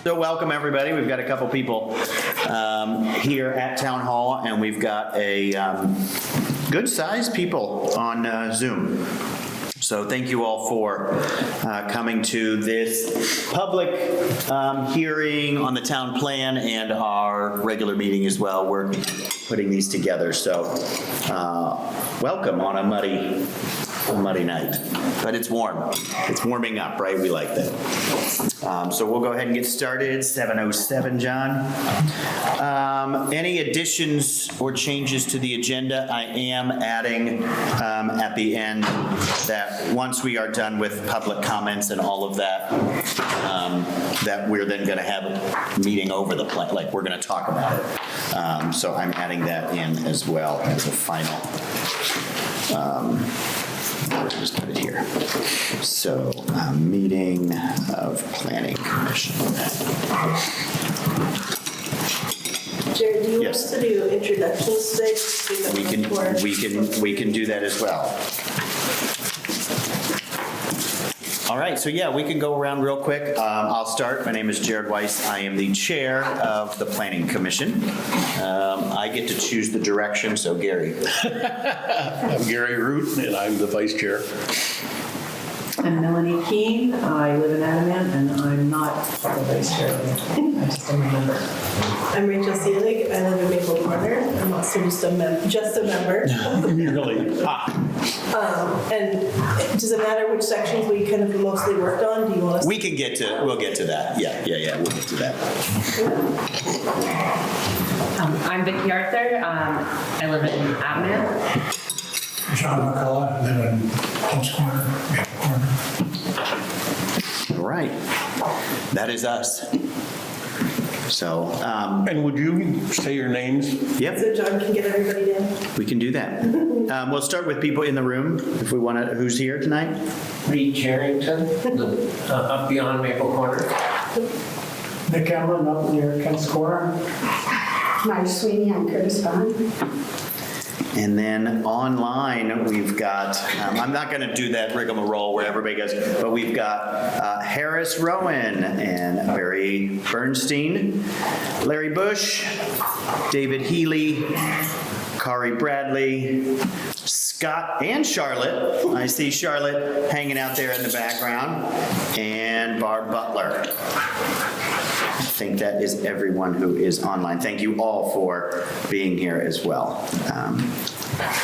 So welcome everybody. We've got a couple people here at Town Hall, and we've got a good sized people on Zoom. So thank you all for coming to this public hearing on the town plan and our regular meeting as well. We're putting these together. So welcome on a muddy night, but it's warm. It's warming up, right? We like that. So we'll go ahead and get started. 7:07, John. Any additions or changes to the agenda? I am adding at the end that once we are done with public comments and all of that, that we're then going to have a meeting over the plan, like we're going to talk about it. So I'm adding that in as well as a final. I'll just put it here. So, meeting of Planning Commission. Jared, do you want us to do introductions today? We can do that as well. All right, so yeah, we can go around real quick. I'll start. My name is Jared Weiss. I am the chair of the Planning Commission. I get to choose the direction, so Gary. I'm Gary Root, and I'm the vice chair. I'm Melanie Keene. I live in Adamant, and I'm not the vice chair. I just am a member. I'm Rachel Seelig. I live in Maple Corner. I'm also just a member. Really? And does it matter which sections we kind of mostly worked on? Do you want us? We'll get to that. Yeah, we'll get to that. I'm Vicki Arthur. I live in Adamant. John McCullough, I live in Close Corner, Maple Corner. All right, that is us. So, And would you say your names? yep, So John can get everybody in. we can do that. We'll start with people in the room, if we want to. Who's here tonight? Reed Charrington, up beyond Maple Corner. Nick Cameron up near Kent's Corner. Marge Sweeney, I'm Curtis Bond. And then online, we've got, I'm not going to do that rigmarole where everybody goes, but we've got Harris Rowan and Barry Bernstein, Larry Bush, David Healy, Kari Bradley, Scott and Charlotte. I see Charlotte hanging out there in the background, and Barb Butler. I think that is everyone who is online. Thank you all for being here as well.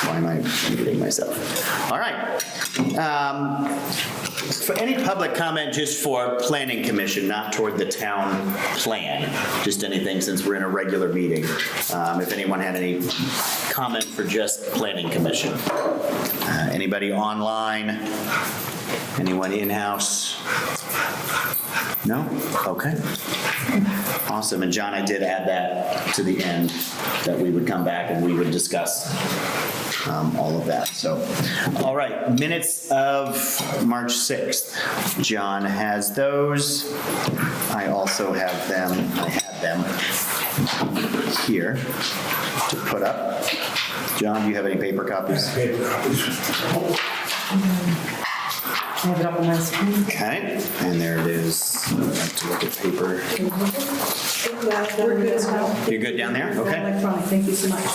Why am I muting myself? All right. For any public comment just for Planning Commission, not toward the town plan, just anything since we're in a regular meeting. If anyone had any comment for just Planning Commission. Anybody online? Anyone in-house? No? Okay. Awesome. And John, I did add that to the end, that we would come back and we would discuss all of that. So, all right, minutes of March 6th. John has those. I also have them. I had them here to put up. John, do you have any paper copies? Paper copies. I have it up on my screen. Okay, and there it is. I like to look at paper. We're good now. You're good down there? Okay. Electronic, thank you so much.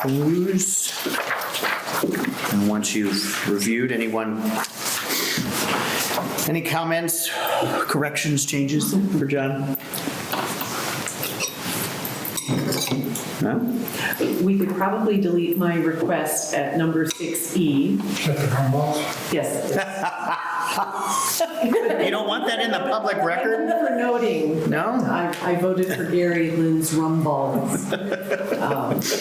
Who's, and once you've reviewed, any comments, corrections, changes for John? No? We could probably delete my request at number 6E. Check the rumbles. Yes. You don't want that in the public record? For noting. No? I voted for Gary Lynn's rumballs.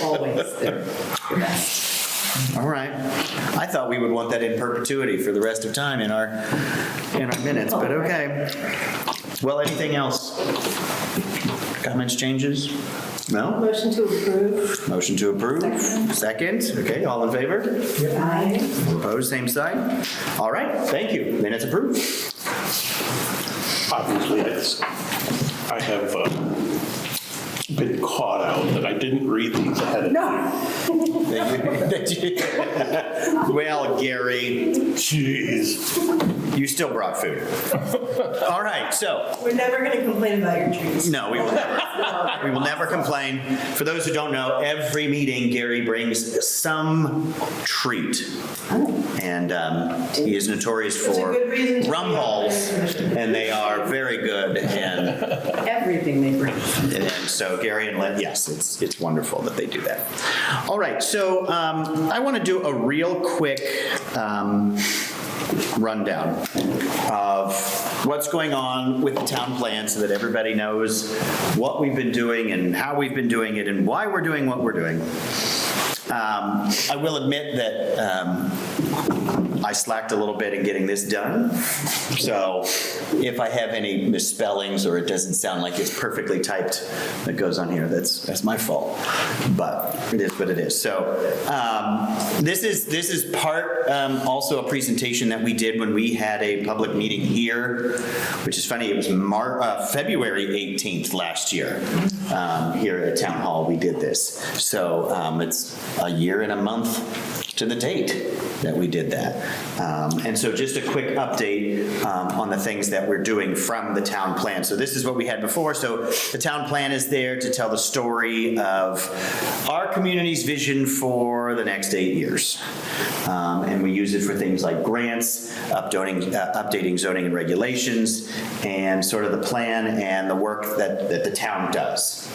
Always. They're the best. All right. I thought we would want that in perpetuity for the rest of time in our minutes, but okay. Well, anything else? Comments, changes? No? Motion to approve. Motion to approve? Second. Okay, all in favor? Aye. Opposed, same sign? All right, thank you. Minutes approved. Obviously, I have been caught out that I didn't read these ahead of time. Well, Gary, Jeez. You still brought food. All right, so, We're never going to complain about your trees. no, we will never. We will never complain. For those who don't know, every meeting Gary brings some treat. And he is notorious That's a for good reason to rum be on balls, planning commission. and they are very good. And Everything they bring. so Gary and Lynn, yes, it's wonderful that they do that. All right, so I want to do a real quick rundown of what's going on with the town plan so that everybody knows what we've been doing and how we've been doing it and why we're doing what we're doing. I will admit that I slacked a little bit in getting this done. So if I have any misspellings or it doesn't sound like it's perfectly typed that goes on here, that's my fault. But it is what it is. So this is part also a presentation that we did when we had a public meeting here, which is funny. It was February 18th last year here at Town Hall. We did this. So it's a year and a month to the date that we did that. And so just a quick update on the things that we're doing from the town plan. So this is what we had before. So the town plan is there to tell the story of our community's vision for the next 8 years. And we use it for things like grants, updating zoning and regulations, and sort of the plan and the work that the town does.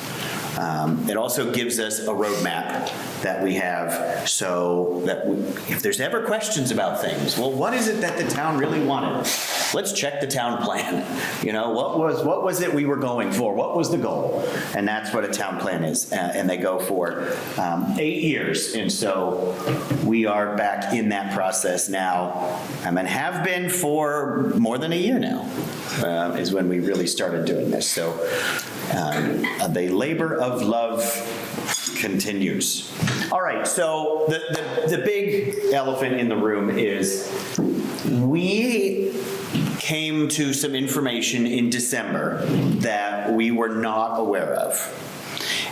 It also gives us a roadmap that we have so that if there's ever questions about things, well, what is it that the town really wanted? Let's check the town plan. You know, what was it we were going for? What was the goal? And that's what a town plan is. And they go for 8 years. And so we are back in that process now, and have been for more than a year now, is when we really started doing this. So the labor of love continues. All right, so the big elephant in the room is we came to some information in December that we were not aware of.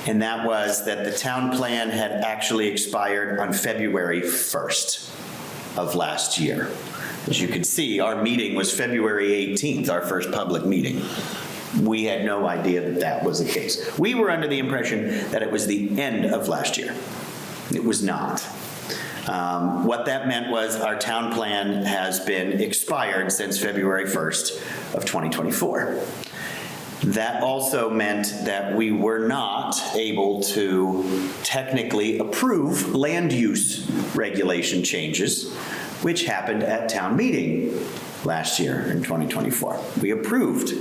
And that was that the town plan had actually expired on February 1st of last year. As you can see, our meeting was February 18th, our first public meeting. We had no idea that that was the case. We were under the impression that it was the end of last year. It was not. What that meant was our town plan has been expired since February 1st of 2024. That also meant that we were not able to technically approve land use regulation changes, which happened at town meeting last year in 2024. We approved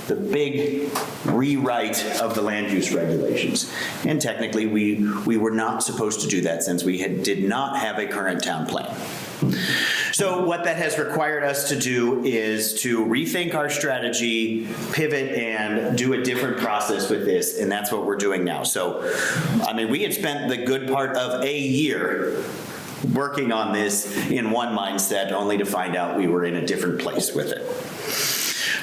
the big rewrite of the land use regulations. And technically, we were not supposed to do that since we did not have a current town plan. So what that has required us to do is to rethink our strategy, pivot, and do a different process with this, and that's what we're doing now. So, I mean, we had spent the good part of a year working on this in one mindset, only to find out we were in a different place with it.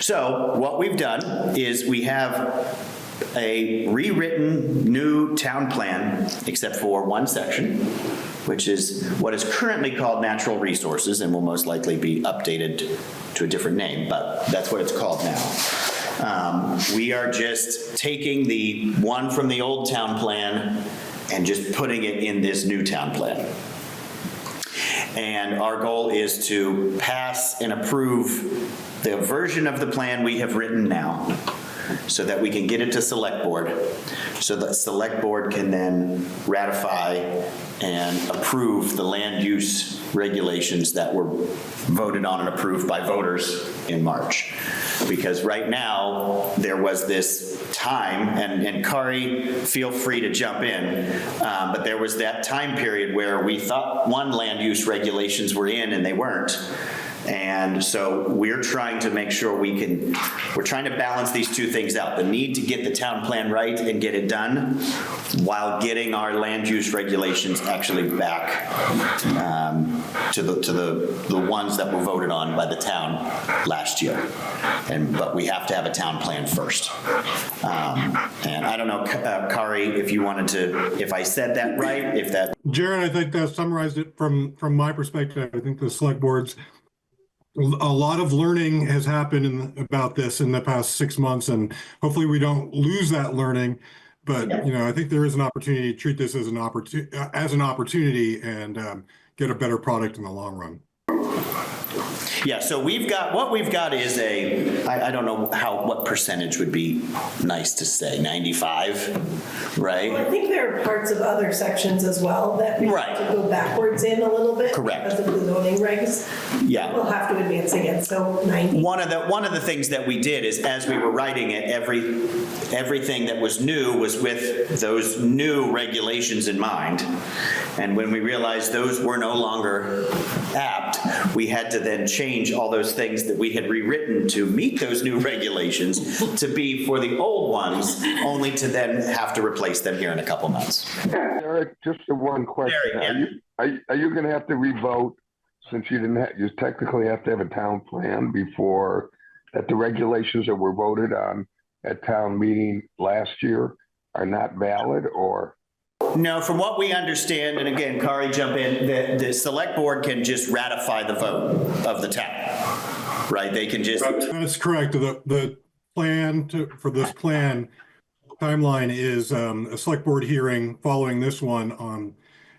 So what we've done is we have a rewritten new town plan, except for one section, which is what is currently called natural resources and will most likely be updated to a different name, but that's what it's called now. We are just taking the one from the old town plan and just putting it in this new town plan. And our goal is to pass and approve the version of the plan we have written now so that we can get it to select board, so that select board can then ratify and approve the land use regulations that were voted on and approved by voters in March. Because right now, there was this time, and Kari, feel free to jump in, but there was that time period where we thought one land use regulations were in and they weren't. And so we're trying to make sure we're trying to balance these two things out. The need to get the town plan right and get it done while getting our land use regulations actually back to the ones that were voted on by the town last year. But we have to have a town plan first. And I don't know, Kari, if you wanted to, if I said that right, if that. Jared, I think that summarized it from my perspective. I think the select board's a lot of learning has happened about this in the past 6 months, and hopefully we don't lose that learning. But I think there is an opportunity to treat this as an opportunity and get a better product in the long run. Yeah, so what we've got is I don't know what percentage would be nice to say, 95, right? Well, I think there are parts of other sections as well that we have to go backwards in a little bit. Correct. Because of the zoning regs. Yeah. We'll have to advance again, so 90. One of the things that we did is, as we were writing it, everything that was new was with those new regulations in mind. And when we realized those were no longer apt, we had to then change all those things that we had rewritten to meet those new regulations to be for the old ones, only to then have to replace them here in a couple months. Eric, just the one question. Are you going to have to revote, since you technically have to have a town plan before that the regulations that were voted on at town meeting last year are not valid, or? No, from what we understand, and again, Kari, jump in, the select board can just ratify the vote of the town, right? They can just. That's correct. The plan for this plan timeline is a select board hearing following this one on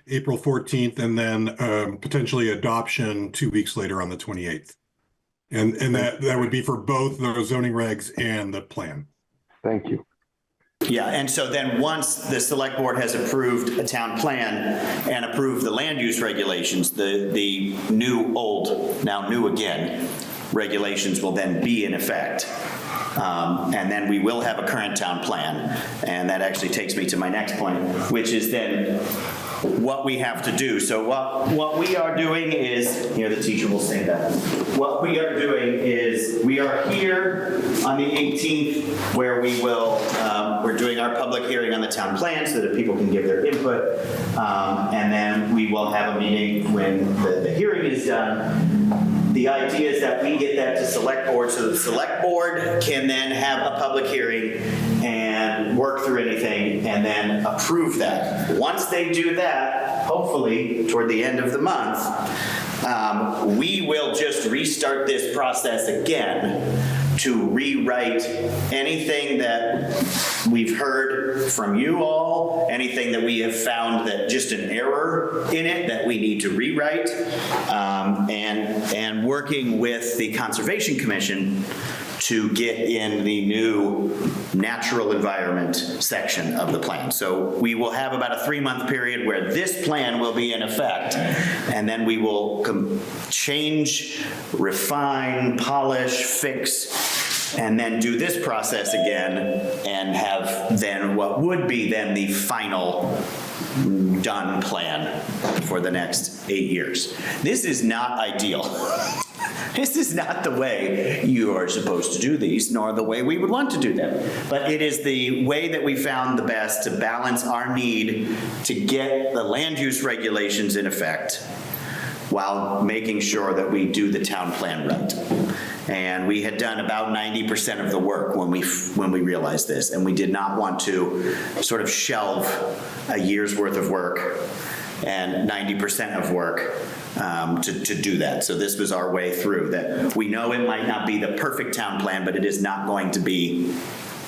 April 14th, and then potentially adoption 2 weeks later on the 28th. And that would be for both the zoning regs and the plan. Thank you. Yeah, and so then once the select board has approved a town plan and approved the land use regulations, the now new again, regulations will then be in effect. And then we will have a current town plan. And that actually takes me to my next point, which is then what we have to do. So what we are doing is, the teacher will say that. What we are doing is we are here on the 18th where we will, we're doing our public hearing on the town plan so that people can give their input. And then we will have a meeting when the hearing is done. The idea is that we get that to select board so the select board can then have a public hearing and work through anything and then approve that. Once they do that, hopefully toward the end of the month, we will just restart this process again to rewrite anything that we've heard from you all, anything that we have found that just an error in it that we need to rewrite, and working with the Conservation Commission to get in the new natural environment section of the plan. So we will have about a 3-month period where this plan will be in effect, and then we will change, refine, polish, fix, and then do this process again and have then what would be then the final done plan for the next 8 years. This is not ideal. This is not the way you are supposed to do these, nor the way we would want to do them. But it is the way that we found the best to balance our need to get the land use regulations in effect while making sure that we do the town plan right. And we had done about 90% of the work when we realized this, and we did not want to sort of shelve a year's worth of work and 90% of work to do that. So this was our way through that. We know it might not be the perfect town plan, but it is not going to be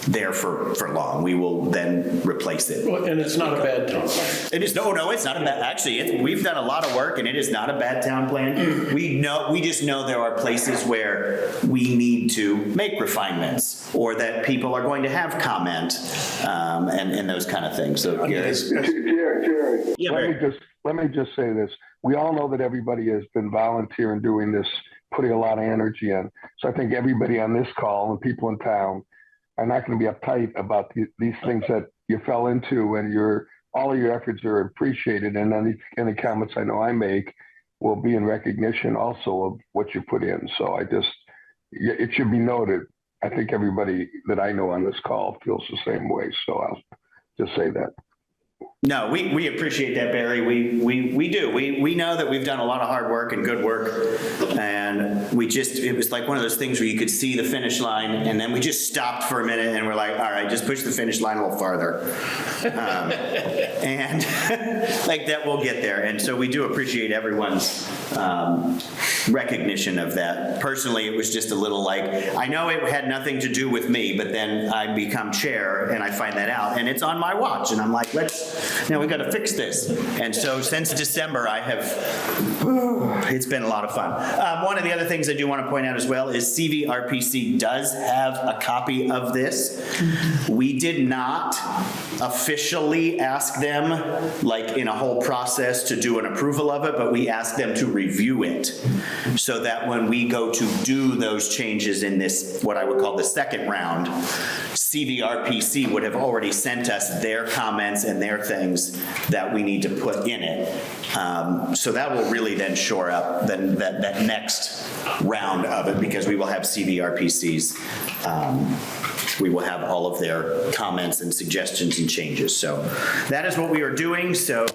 there for long. We will then replace it. Well, and it's not a bad town plan. It is no, it's not a bad. Actually, we've done a lot of work, and it is not a bad town plan. We just know there are places where we need to make refinements, or that people are going to have comment, and those kind of things. So, Gary. Jerry, Yeah, let me just say this. We all know that everybody has been volunteering doing this, putting a lot of energy in. So I think everybody on this call and people in town are not going to be uptight about these things that you fell into, and all of your efforts are appreciated. And any comments I know I make will be in recognition also of what you put in. So it should be noted. I think everybody that I know on this call feels the same way. So I'll just say that. No, we appreciate that, Barry. We do. We know that we've done a lot of hard work and good work. And it was like one of those things where you could see the finish line and then we just stopped for a minute and we're like, all right, just push the finish line a little farther. And like that, we'll get there. And so we do appreciate everyone's recognition of that. Personally, it was just a little like, I know it had nothing to do with me, but then I become chair and I find that out and it's on my watch. And I'm like, now we got to fix this. And so since December, it's been a lot of fun. One of the other things I do want to point out as well is CVRPC does have a copy of this. We did not officially ask them, like in a whole process, to do an approval of it, but we asked them to review it so that when we go to do those changes in this, what I would call the second round, CVRPC would have already sent us their comments and their things that we need to put in it. So that will really then shore up that next round of it because we will have CVRPC's, we will have all of their comments and suggestions and changes. So that is what we are doing. So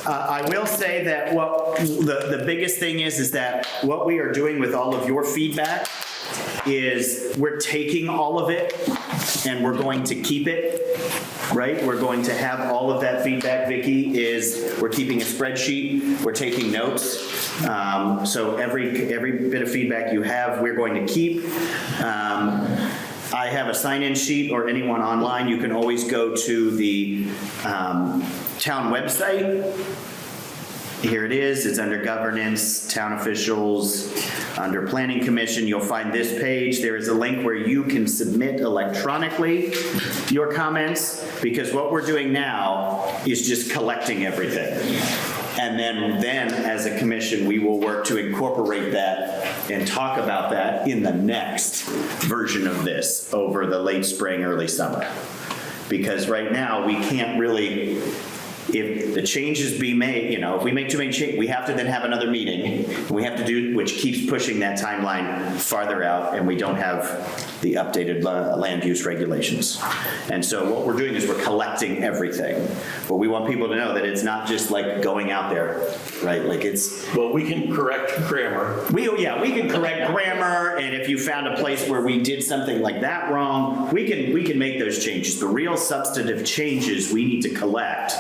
I will say that what the biggest thing is that what we are doing with all of your feedback is we're taking all of it and we're going to keep it, right? We're going to have all of that feedback, Vicki, we're keeping a spreadsheet, we're taking notes. So every bit of feedback you have, we're going to keep. I have a sign-in sheet, or anyone online, you can always go to the town website. Here it is. It's under governance, town officials, under planning commission. You'll find this page. There is a link where you can submit electronically your comments, because what we're doing now is just collecting everything. And then as a commission, we will work to incorporate that and talk about that in the next version of this over the late spring, early summer. Because right now we can't really, if the changes be made, if we make too many changes, we have to then have another meeting. We have to do, which keeps pushing that timeline farther out, and we don't have the updated land use regulations. And so what we're doing is we're collecting everything. But we want people to know that it's not just like going out there, right? Like it's... Well, we can correct grammar. We can correct grammar, and if you found a place where we did something like that wrong, we can make those changes. The real substantive changes we need to collect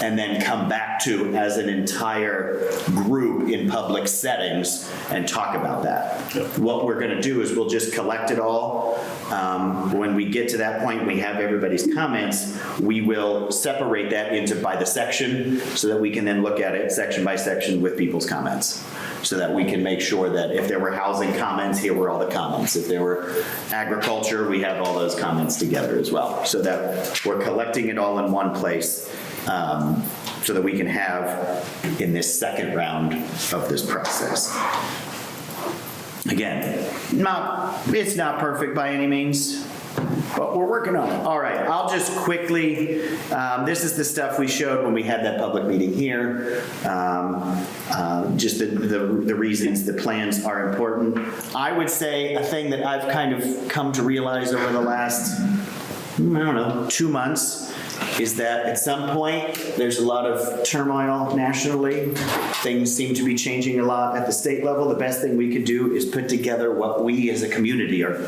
and then come back to as an entire group in public settings and talk about that. Yep. What we're going to do is we'll just collect it all. When we get to that point, we have everybody's comments, we will separate that into by the section so that we can then look at it section by section with people's comments, so that we can make sure that if there were housing comments, here were all the comments. If there were agriculture, we have all those comments together as well, so that we're collecting it all in one place, so that we can have in this second round of this process. Again, it's not perfect by any means, but we're working on it. All right, I'll just quickly, this is the stuff we showed when we had that public meeting here. Just the reasons the plans are important. I would say a thing that I've kind of come to realize over the last, 2 months, is that at some point there's a lot of turmoil nationally. Things seem to be changing a lot at the state level. The best thing we could do is put together what we as a community are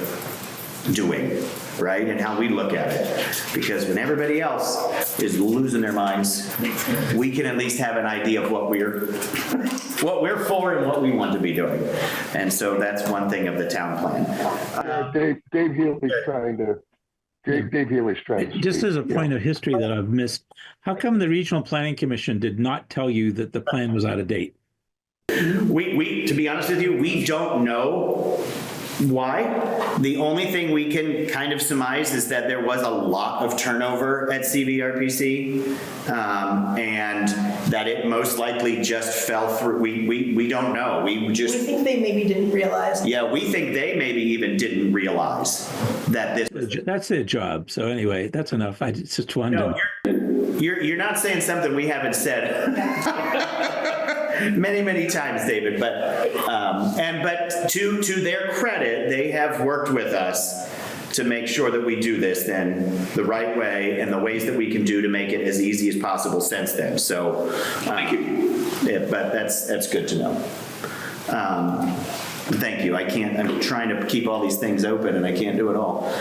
doing, right? And how we look at it. Because when everybody else is losing their minds, we can at least have an idea of what we're for and what we want to be doing. And so that's one thing of the town plan. Dave Healy's trying to. Dave Healy's trying to Just speak. as a point of history that I've missed, how come the Regional Planning Commission did not tell you that the plan was out of date? We to be honest with you, we don't know why. The only thing we can kind of surmise is that there was a lot of turnover at CVRPC, and that it most likely just fell through. We don't know. We think they maybe didn't realize. Yeah, we think they maybe even didn't realize that this. That's their job. So anyway, that's enough. I just wanted to. You're not saying something we haven't said many times, David. But to their credit, they have worked with us to make sure that we do this then the right way and the ways that we can do to make it as easy as possible since then. So, thank you. Yeah, but that's good to know. Thank you. I'm trying to keep all these things open and I can't do it all.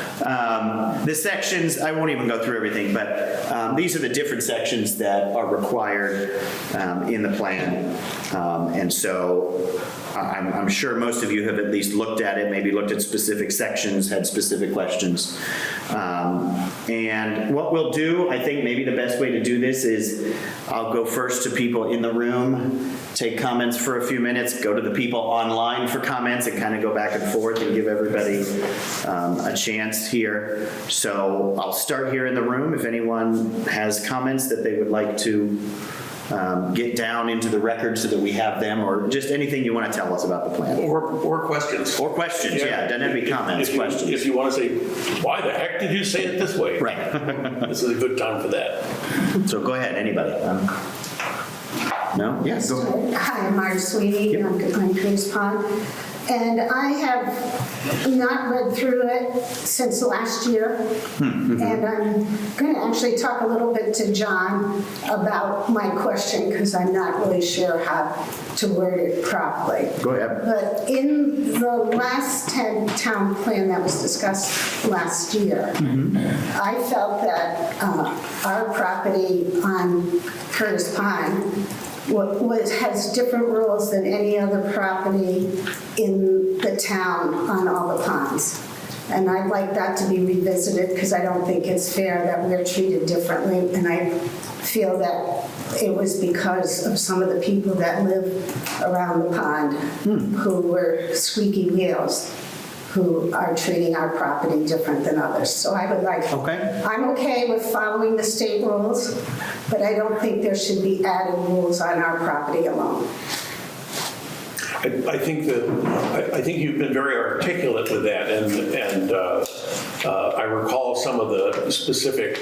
The sections, I won't even go through everything, but these are the different sections that are required in the plan. And so I'm sure most of you have at least looked at it, maybe looked at specific sections, had specific questions. And what we'll do, I think maybe the best way to do this is I'll go first to people in the room, take comments for a few minutes, go to the people online for comments and kind of go back and forth and give everybody a chance here. So I'll start here in the room. If anyone has comments that they would like to get down into the record so that we have them, or just anything you want to tell us about the plan. Or questions. Or questions, yeah. Doesn't have to be comments, questions. If you want to say, why the heck did you say it this way? Right. This is a good time for that. So go ahead, anybody. No? Yes, go ahead. Hi, I'm Marge Sweeney, I'm on Curtis Pond. And I have not read through it since last year. And I'm going to actually talk a little bit to John about my question because I'm not really sure how to word it properly. Go ahead. But in the last town plan that was discussed last year, I felt that our property on Curtis Pond has different rules than any other property in the town on all the ponds. And I'd like that to be revisited because I don't think it's fair that we're treated differently. And I feel that it was because of some of the people that live around the pond who were squeaky wheels, who are treating our property different than others. So I would like, I'm okay with following the state rules, but I don't think there should be added rules on our property alone. I think you've been very articulate with that, and I recall some of the specific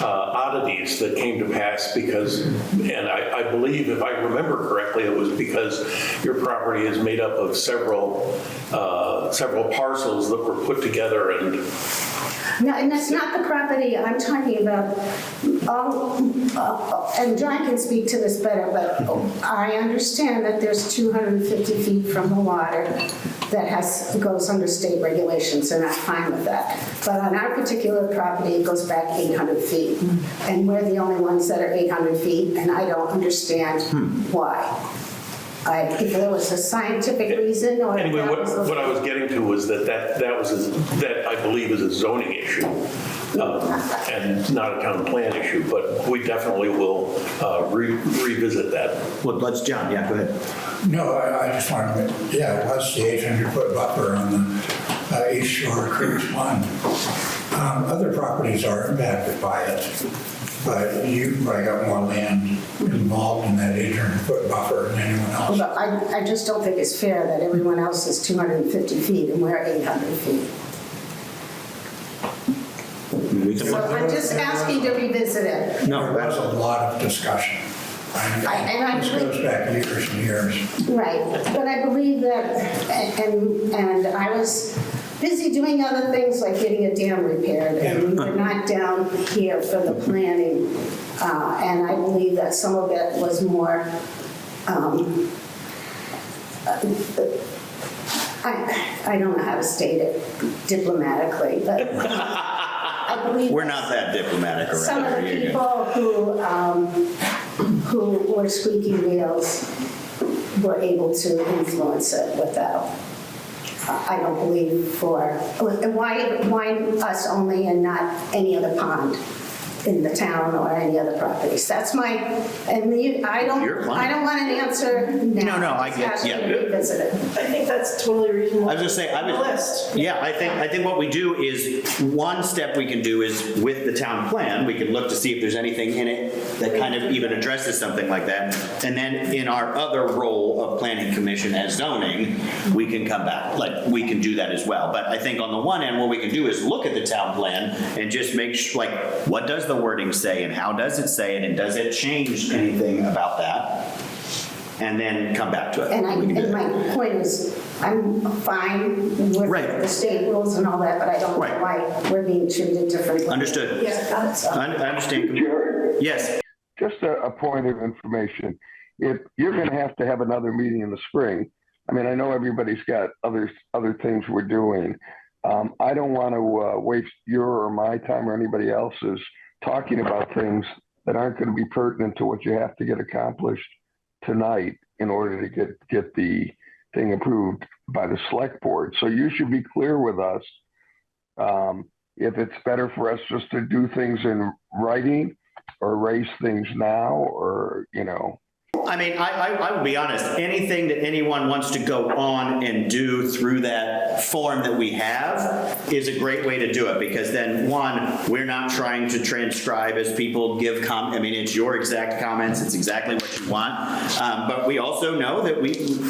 oddities that came to pass because, and I believe, if I remember correctly, it was because your property is made up of several parcels that were put together and. No, and that's not the property I'm talking about. And John can speak to this better, but I understand that there's 250 feet from the water that goes under state regulations, and I'm fine with that. But on our particular property, it goes back 800 feet. And we're the only ones that are 800 feet, and I don't understand why. If there was a scientific reason or... Anyway, what I was getting to was that I believe is a zoning issue and not a town plan issue, but we definitely will revisit that. Well, let's, John, yeah, go ahead. No, I just wanted to, it was the 800-foot buffer on the east shore of Curtis Pond. Other properties are impacted by it, but you probably got more land involved in that 800-foot buffer than anyone else. Well, I just don't think it's fair that everyone else is 250 feet and we're 800 feet. So I'm just asking to revisit it. No, there was a lot of discussion. This goes back years and years. Right, but I believe that, and I was busy doing other things like getting a dam repaired, and we were not down here for the planning. And I believe that some of it was more, I don't know how to state it diplomatically, but I believe we're not that diplomatic around some of the people who were squeaky wheels were able to influence it without, I don't believe, why us only and not any other pond in the town or any other properties. That's my, and I don't want an answer now. No, I get, yeah. Revisit it. I think that's totally reasonable. I was just saying, I think what we do is, one step we can do is with the town plan, we can look to see if there's anything in it that kind of even addresses something like that. And then in our other role of planning commission as zoning, we can come back, like we can do that as well. But I think on the one end, what we can do is look at the town plan and just make sure, like, what does the wording say and how does it say it and does it change anything about that? and then come back to it. And We can do that. my point is, I'm fine with Right. the state rules and all that, but I don't know Right. why we're being treated differently. Understood. Yeah, got it. So. I understand. Jared, Yes. just a point of information. If you're going to have another meeting in the spring, I mean, I know everybody's got other things we're doing. I don't want to waste your or my time or anybody else's talking about things that aren't going to be pertinent to what you have to get accomplished tonight in order to get the thing approved by the select board. So you should be clear with us if it's better for us just to do things in writing or raise things now, or, you know. I mean, I will be honest, anything that anyone wants to go on and do through that form that we have is a great way to do it, because then, one, we're not trying to transcribe as people give I mean, it's your exact comments, it's exactly what you want. But we also know that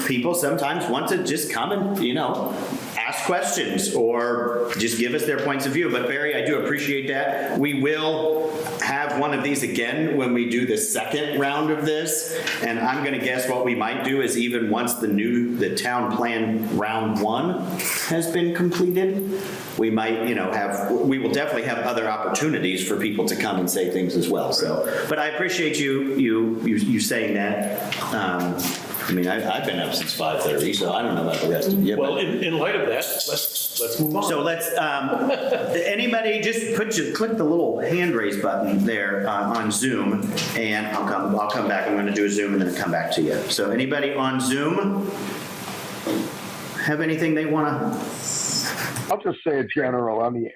people sometimes want to just come and, you know, ask questions or just give us their points of view. But Barry, I do appreciate that. We will have one of these again when we do the second round of this. And I'm going to guess what we might do is, even once the town plan round 1 has been completed, we might, you know, we will definitely have other opportunities for people to come and say things as well. So, but I appreciate you saying that. I mean, I've been up since 5:30, so I don't know about the rest of you. Well, in light of that, let's move on. So let's, anybody just click the little hand raise button there on Zoom, and I'll come back. I'm going to do a Zoom and then come back to you. So anybody on Zoom have anything they want to? I'll just say a general on the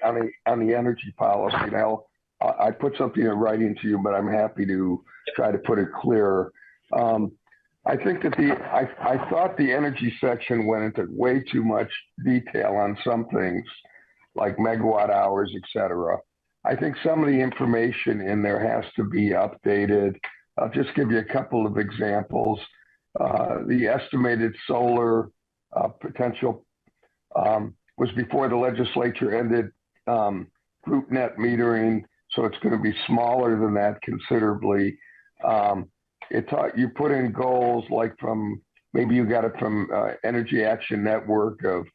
energy policy. Now, I put something in writing to you, but I'm happy to try to put it clearer. I think that I thought the energy section went into way too much detail on some things, like megawatt hours, et cetera. I think some of the information in there has to be updated. I'll just give you a couple of examples. The estimated solar potential was before the legislature ended group net metering, so it's going to be smaller than that considerably. You put in goals like maybe you got it from Energy Action Network of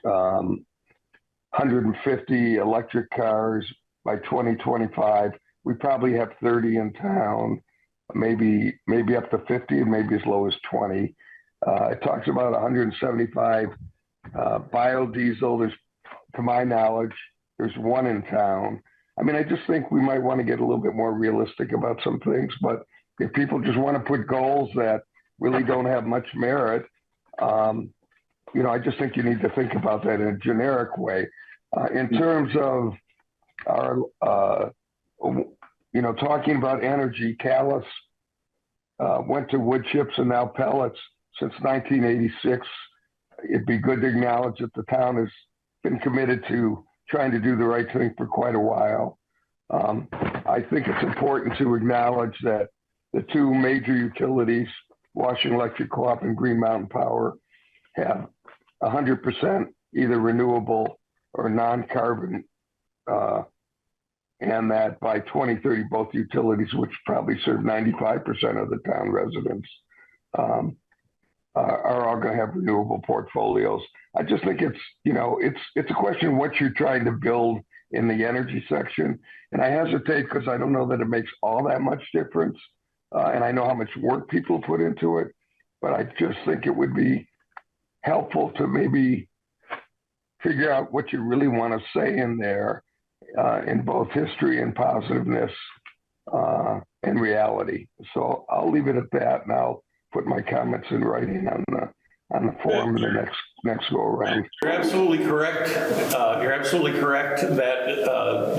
150 electric cars by 2025. We probably have 30 in town, maybe up to 50, and maybe as low as 20. It talks about 175 biodiesel. To my knowledge, there's one in town. I mean, I just think we might want to get a little bit more realistic about some things, but if people just want to put goals that really don't have much merit, you know, I just think you need to think about that in a generic way. In terms of our, you know, talking about energy, Calais went to wood chips and now pellets since 1986. It'd be good to acknowledge that the town has been committed to trying to do the right thing for quite a while. I think it's important to acknowledge that the two major utilities, Washington Electric Co-op and Green Mountain Power, have 100% either renewable or non-carbon, and that by 2030, both utilities, which probably serve 95% of the town residents, are all going to have renewable portfolios. I just think it's, you know, it's a question of what you're trying to build in the energy section. And I hesitate because I don't know that it makes all that much difference. And I know how much work people put into it, but I just think it would be helpful to maybe figure out what you really want to say in there, in both history and positiveness and reality. So I'll leave it at that, and I'll put my comments in writing on the forum in the next go around. You're absolutely correct. You're absolutely correct that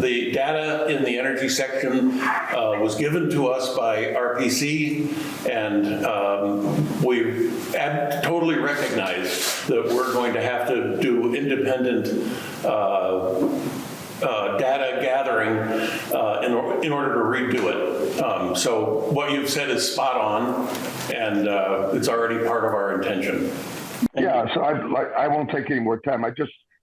the data in the energy section was given to us by RPC, and we totally recognize that we're going to have to do independent data gathering in order to redo it. So what you've said is spot on, and it's already part of our intention. Yeah, so I won't take any more time.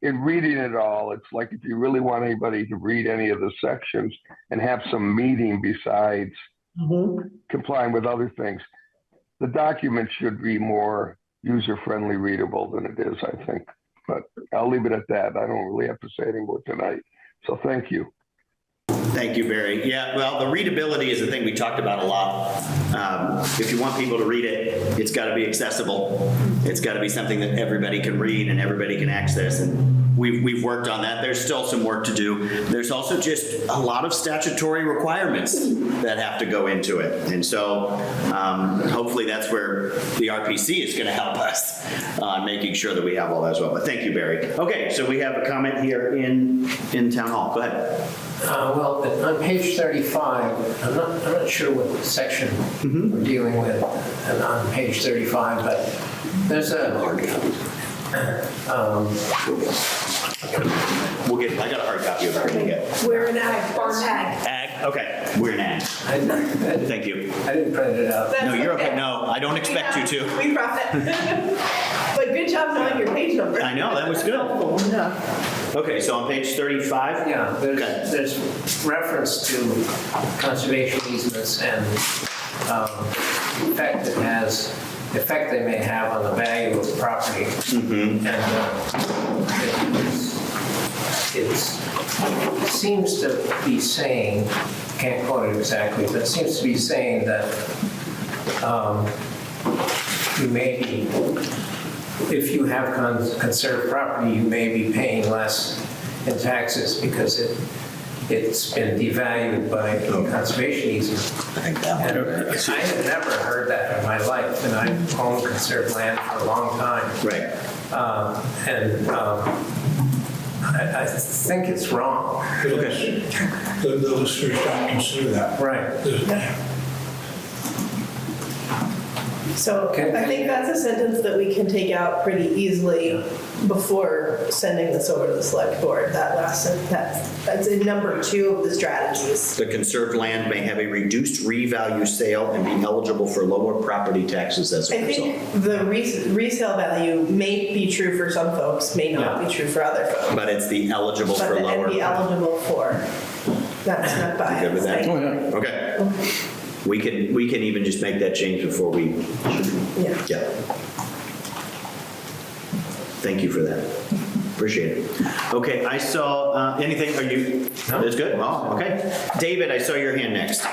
In reading it all, it's like if you really want anybody to read any of the sections and have some meaning besides complying with other things, the document should be more user-friendly, readable than it is, I think. But I'll leave it at that. I don't really have to say any more tonight. So thank you. Thank you, Barry. Yeah, well, the readability is the thing we talked about a lot. If you want people to read it, it's got to be accessible. It's got to be something that everybody can read and everybody can access. And we've worked on that. There's still some work to do. There's also just a lot of statutory requirements that have to go into it. And so hopefully that's where the RPC is going to help us on making sure that we have all that as well. But thank you, Barry. Okay, so we have a comment here in Town Hall. Go ahead. Well, on page 35, I'm not sure what section we're dealing with on page 35, but there's a I got a hard copy of it. We're an ag, farm ag. Ag, okay, we're an ag. Thank you. I didn't print it out. No, you're okay. No, I don't expect you to. We brought it. But good job knowing your page number. I know, that was good. Yeah. Okay, so on page 35? Yeah, there's reference to conservation easements and effect they may have on the value of the property. And it seems to be saying, can't quote it exactly, but it seems to be saying that you may be, if you have conserved property, you may be paying less in taxes because it's been devalued by conservation easement. I think that one. I had never heard that in my life, and I've owned conserved land for a long time. Right. I think it's wrong. Okay. The listeners don't consider that. Right. So I think that's a sentence that we can take out pretty easily before sending this over to the select board. That last sentence, that's in number 2 of the strategies. The conserved land may have a reduced revalue sale and be eligible for lower property taxes as a I result. think the resale value may be true for some folks, may not be true for other folks. But it's the eligible But for the lower. and be eligible for. That's not by. Good with that? Oh, yeah. Okay. We can even just make that change before we. Yeah. Thank you for that. Appreciate it. Okay, I saw anything. Are you? No. That's good. Well, okay. David, I saw your hand next.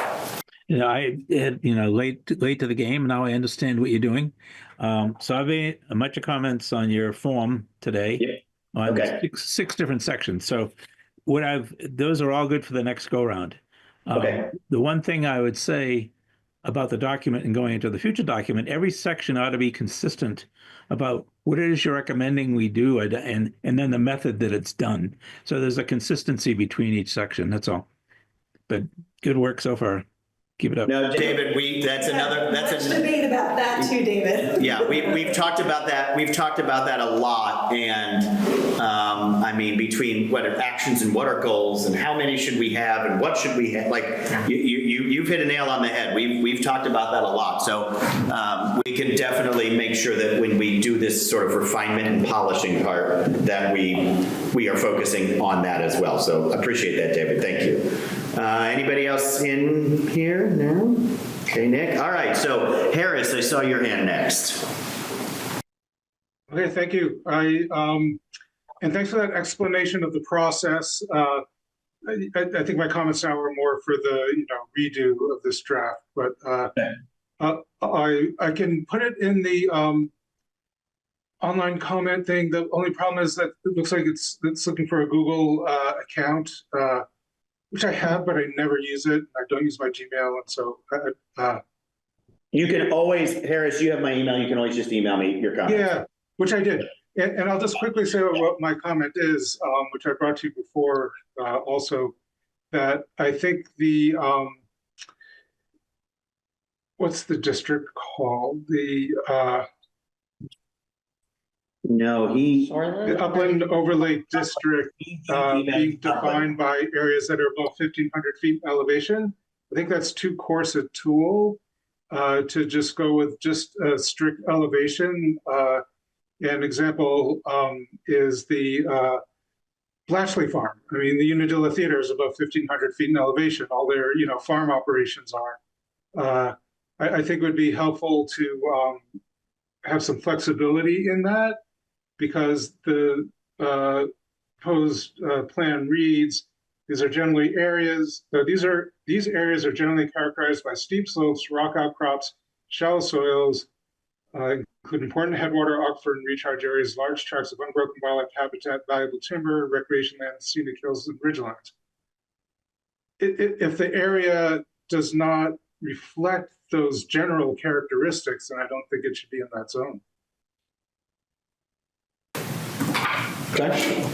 I late to the game. Now I understand what you're doing. So I've made a bunch of comments on your form today. On six different sections. So those are all good for the next go round. Okay. The one thing I would say about the document and going into the future document, every section ought to be consistent about what it is you're recommending we do and then the method that it's done. So there's a consistency between each section. That's all. But good work so far. Keep it up. No, David, that's Much debate about that too, David. Yeah, we've talked about that. We've talked about that a lot. And I mean, between what are actions and what are goals and how many should we have and what should we have, like you've hit a nail on the head. We've talked about that a lot. So we can definitely make sure that when we do this sort of refinement and polishing part, that we are focusing on that as well. So appreciate that, David. Thank you. Anybody else in here? No? Okay, Nick. All right. So Harris, I saw your hand next. Okay, thank you. And thanks for that explanation of the process. I think my comments now are more for the redo of this draft, but I can put it in the online comment thing. The only problem is that it looks like it's looking for a Google account, which I have, but I never use it. I don't use my Gmail, and so you can always, Harris, you have my email. You can always just email me your comment. Yeah, which I did. And I'll just quickly say what my comment is, which I brought to you before also, that I think the, what's the district called? The the Upland Overlay District being defined by areas that are above 1,500 feet elevation. I think that's too coarse a tool to just go with just a strict elevation. An example is the Blatchley Farm. I mean, the Unadilla Theater is above 1,500 feet in elevation. All their, farm operations are. I think it would be helpful to have some flexibility in that, because the proposed plan reads, these are generally areas, these areas are generally characterized by steep slopes, rock outcrops, shallow soils, include important headwater, aquifer, and recharge areas, large tracts of unbroken wildlife habitat, valuable timber, recreation land, scenic hills, and ridgelines. If the area does not reflect those general characteristics, then I don't think it should be in that zone. Okay.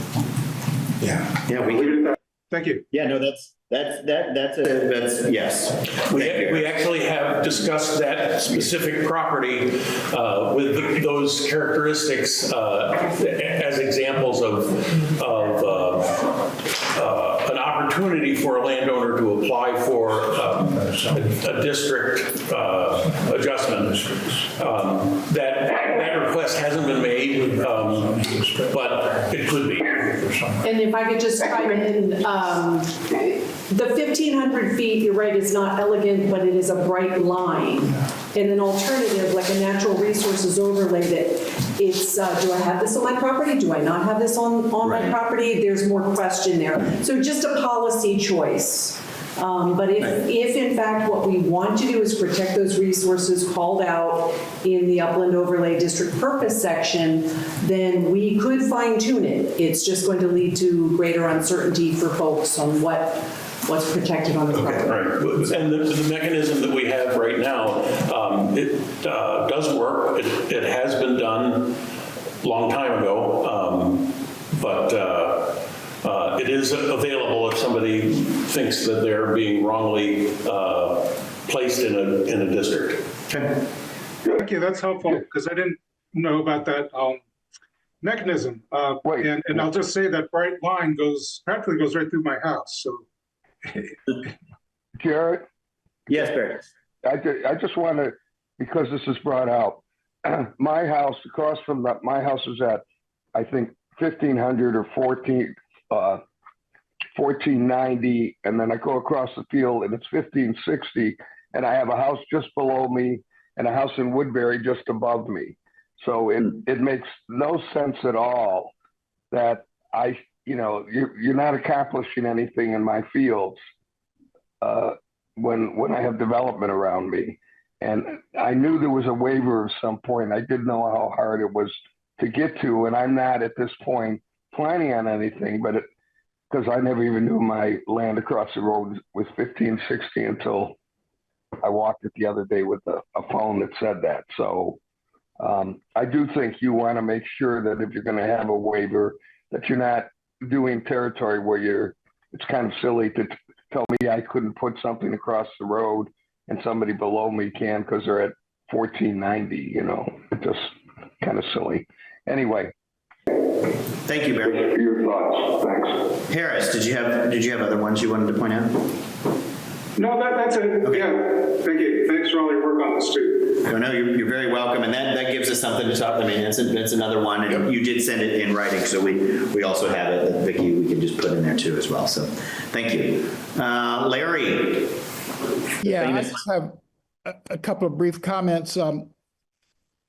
Yeah. Yeah, we, Thank you. yeah, no, that's yes. We actually have discussed that specific property with those characteristics as examples of an opportunity for a landowner to apply for a district adjustment. That request hasn't been made, but it could be. And if I could just chime in, the 1,500 feet, you're right, is not elegant, but it is a bright line. And an alternative, like a natural resources overlay, that it's, do I have this on my property? Do I not have this on my property? There's more question there. So just a policy choice. But if in fact what we want to do is protect those resources called out in the Upland Overlay District Purpose section, then we could fine tune it. It's just going to lead to greater uncertainty for folks on what's protected on the property. Right, and the mechanism that we have right now, it does work. It has been done a long time ago, but it is available if somebody thinks that they're being wrongly placed in a district. Okay. Thank you, that's helpful, because I didn't know about that mechanism. And I'll just say that bright line practically goes right through my house, so. Jared? Yes, Barry. I just want to, because this is brought out, my house, across from my house is at, I think, 1,500 or 1490, and then I go across the field and it's 1560, and I have a house just below me and a house in Woodbury just above me. So it makes no sense at all that you're not accomplishing anything in my fields when I have development around me. And I knew there was a waiver at some point. I didn't know how hard it was to get to, and I'm not at this point planning on anything, but because I never even knew my land across the road was 1560 until I walked it the other day with a phone that said that. So I do think you want to make sure that if you're going to have a waiver, that you're not doing territory where it's kind of silly to tell me I couldn't put something across the road and somebody below me can because they're at 1490, it's just kind of silly. Anyway. Thank you, Barry. Your thoughts, thanks. Harris, did you have other ones you wanted to point out? No, that's it. Okay. Yeah, thank you. Thanks for all your work on this too. No, you're very welcome, and that gives us something to talk. I mean, that's another one, and you did send it in writing, so we also have it that Vicki we can just put in there too as well. So, thank you, Larry. Yeah, I just have a couple of brief comments.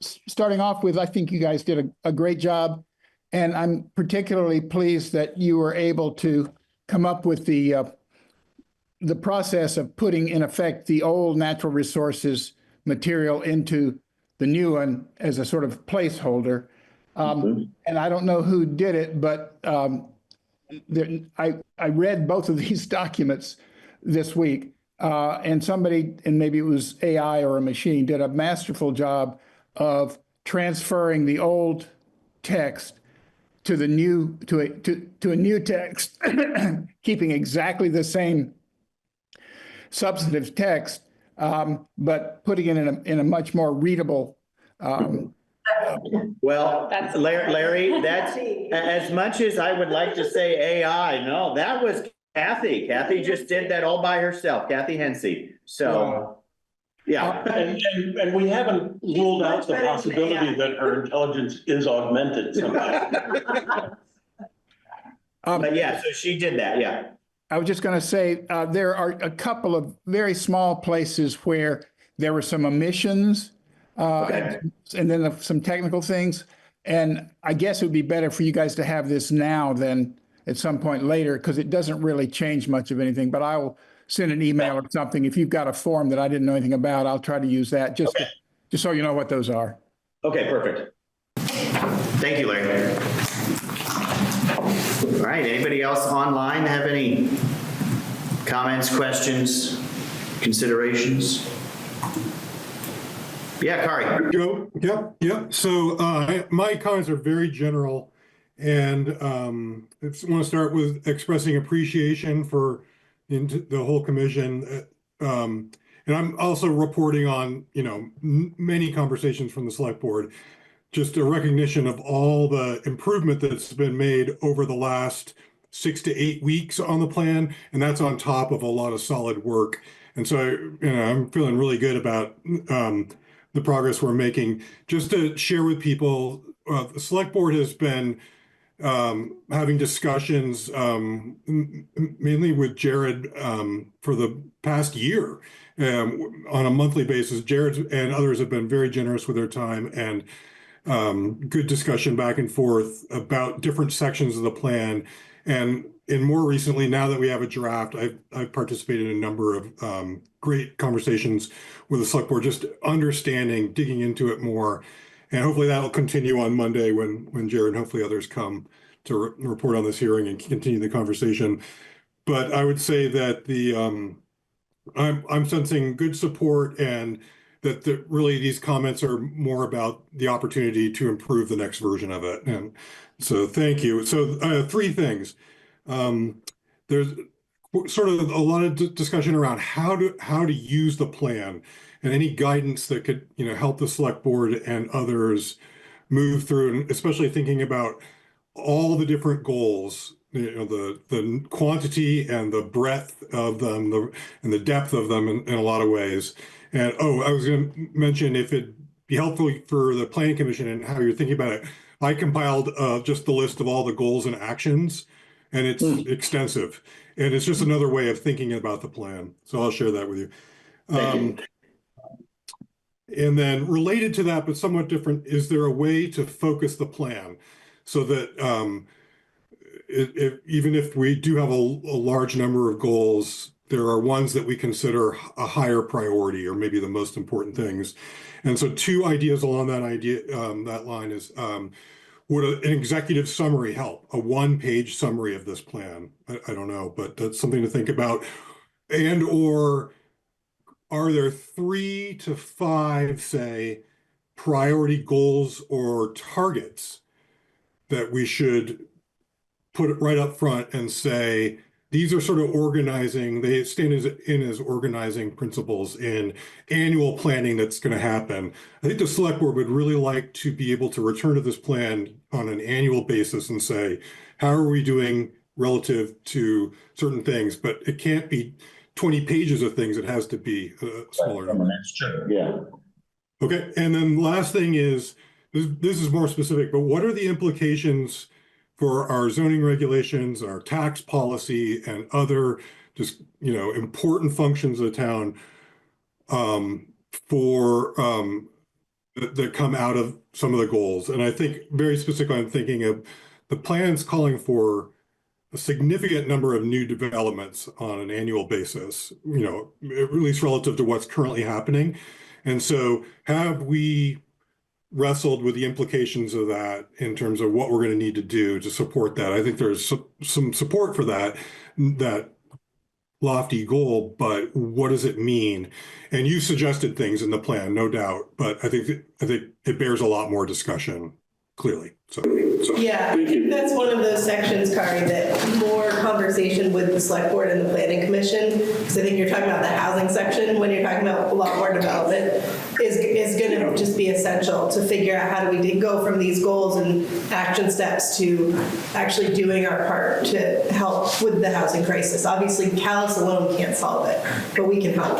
Starting off with, I think you guys did a great job, and I'm particularly pleased that you were able to come up with the process of putting in effect the old natural resources material into the new one as a sort of placeholder. And I don't know who did it, but I read both of these documents this week, and somebody, and maybe it was AI or a machine, did a masterful job of transferring the old text to the new to a new text, keeping exactly the same substantive text, but putting it in a much more readable. Well, Larry, that's as much as I would like to say AI. No, that was Kathy. Kathy just did that all by herself. Kathy Hensey. So. Yeah. And we haven't ruled out the possibility that her intelligence is augmented somehow. But yeah, so she did that, yeah. I was just going to say, there are a couple of very small places where There were some omissions, and then some technical things. And I guess it would be better for you guys to have this now than at some point later, because it doesn't really change much of anything. But I will send an email or something. If you've got a form that I didn't know anything about, I'll try to use that just so you know what those are. Okay, perfect. Thank you, Larry. All right, anybody else online have any comments, questions, considerations? Yeah, Kari. Joe, yep. So my comments are very general, and I want to start with expressing appreciation for the whole commission. And I'm also reporting on, many conversations from the select board, just a recognition of all the improvement that's been made over the last 6 to 8 weeks on the plan, and that's on top of a lot of solid work. And so, I'm feeling really good about the progress we're making. Just to share with people, the select board has been having discussions mainly with Jared for the past year on a monthly basis. Jared and others have been very generous with their time and good discussion back and forth about different sections of the plan. And more recently, now that we have a draft, I've participated in a number of great conversations with the select board, just understanding, digging into it more. And hopefully that'll continue on Monday when Jared and hopefully others come to report on this hearing and continue the conversation. But I would say that I'm sensing good support, and that really these comments are more about the opportunity to improve the next version of it. And so thank you. So 3 things. There's sort of a lot of discussion around how to use the plan, and any guidance that could help the select board and others move through, and especially thinking about all the different goals, the quantity and the breadth of them, and the depth of them in a lot of ways. And I was going to mention, if it'd be helpful for the planning commission and how you're thinking about it, I compiled just the list of all the goals and actions, and it's extensive, and it's just another way of thinking about the plan. So I'll share that with you. And then related to that, but somewhat different, is there a way to focus the plan so that even if we do have a large number of goals, there are ones that we consider a higher priority, or maybe the most important things. And so 2 ideas along that line is, would an executive summary help? A 1-page summary of this plan? I don't know, but that's something to think about. And or are there 3 to 5, say, priority goals or targets that we should put it right up front and say, these are sort of organizing, they stand as organizing principles in annual planning that's going to happen. I think the select board would really like to be able to return to this plan on an annual basis and say, how are we doing relative to certain things? But it can't be 20 pages of things. It has to be a smaller number. That's true. Yeah. Okay. And then the last thing is, this is more specific, but what are the implications for our zoning regulations, our tax policy, and other just, important functions of the town that come out of some of the goals? And I think very specifically, I'm thinking of the plans calling for a significant number of new developments on an annual basis, at least relative to what's currently happening. And so have we wrestled with the implications of that in terms of what we're going to need to do to support that? I think there's some support for that lofty goal, but what does it mean? And you suggested things in the plan, no doubt, but I think it bears a lot more discussion, clearly. So Yeah, I think that's one of those sections, Kari, that more conversation with the select board and the planning commission, because I think you're talking about the housing section when you're talking about a lot more development, is going to just be essential to figure out how do we go from these goals and action steps to actually doing our part to help with the housing crisis. Obviously, Calais alone can't solve it, but we can help.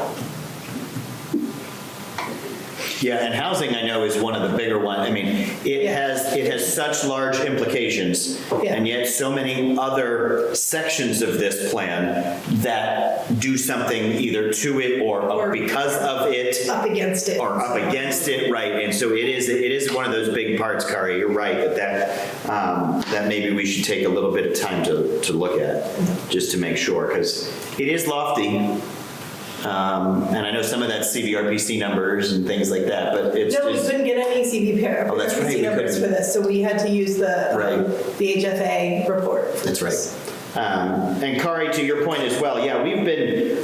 Yeah, and housing, I know, is one of the bigger ones. I mean, it has such large implications, and yet so many other sections of this plan that do something either to it or because of it. Up against it. Or up against it, right. And so it is one of those big parts, Kari. You're right, that maybe we should take a little bit of time to look at, just to make sure, because it is lofty. And I know some of that's CVRPC numbers and things like that, but it's No, we couldn't get any CVRPC Oh, that's right, we numbers couldn't. for this, so we had to use the HFA report. That's right. And Kari, to your point as well, yeah,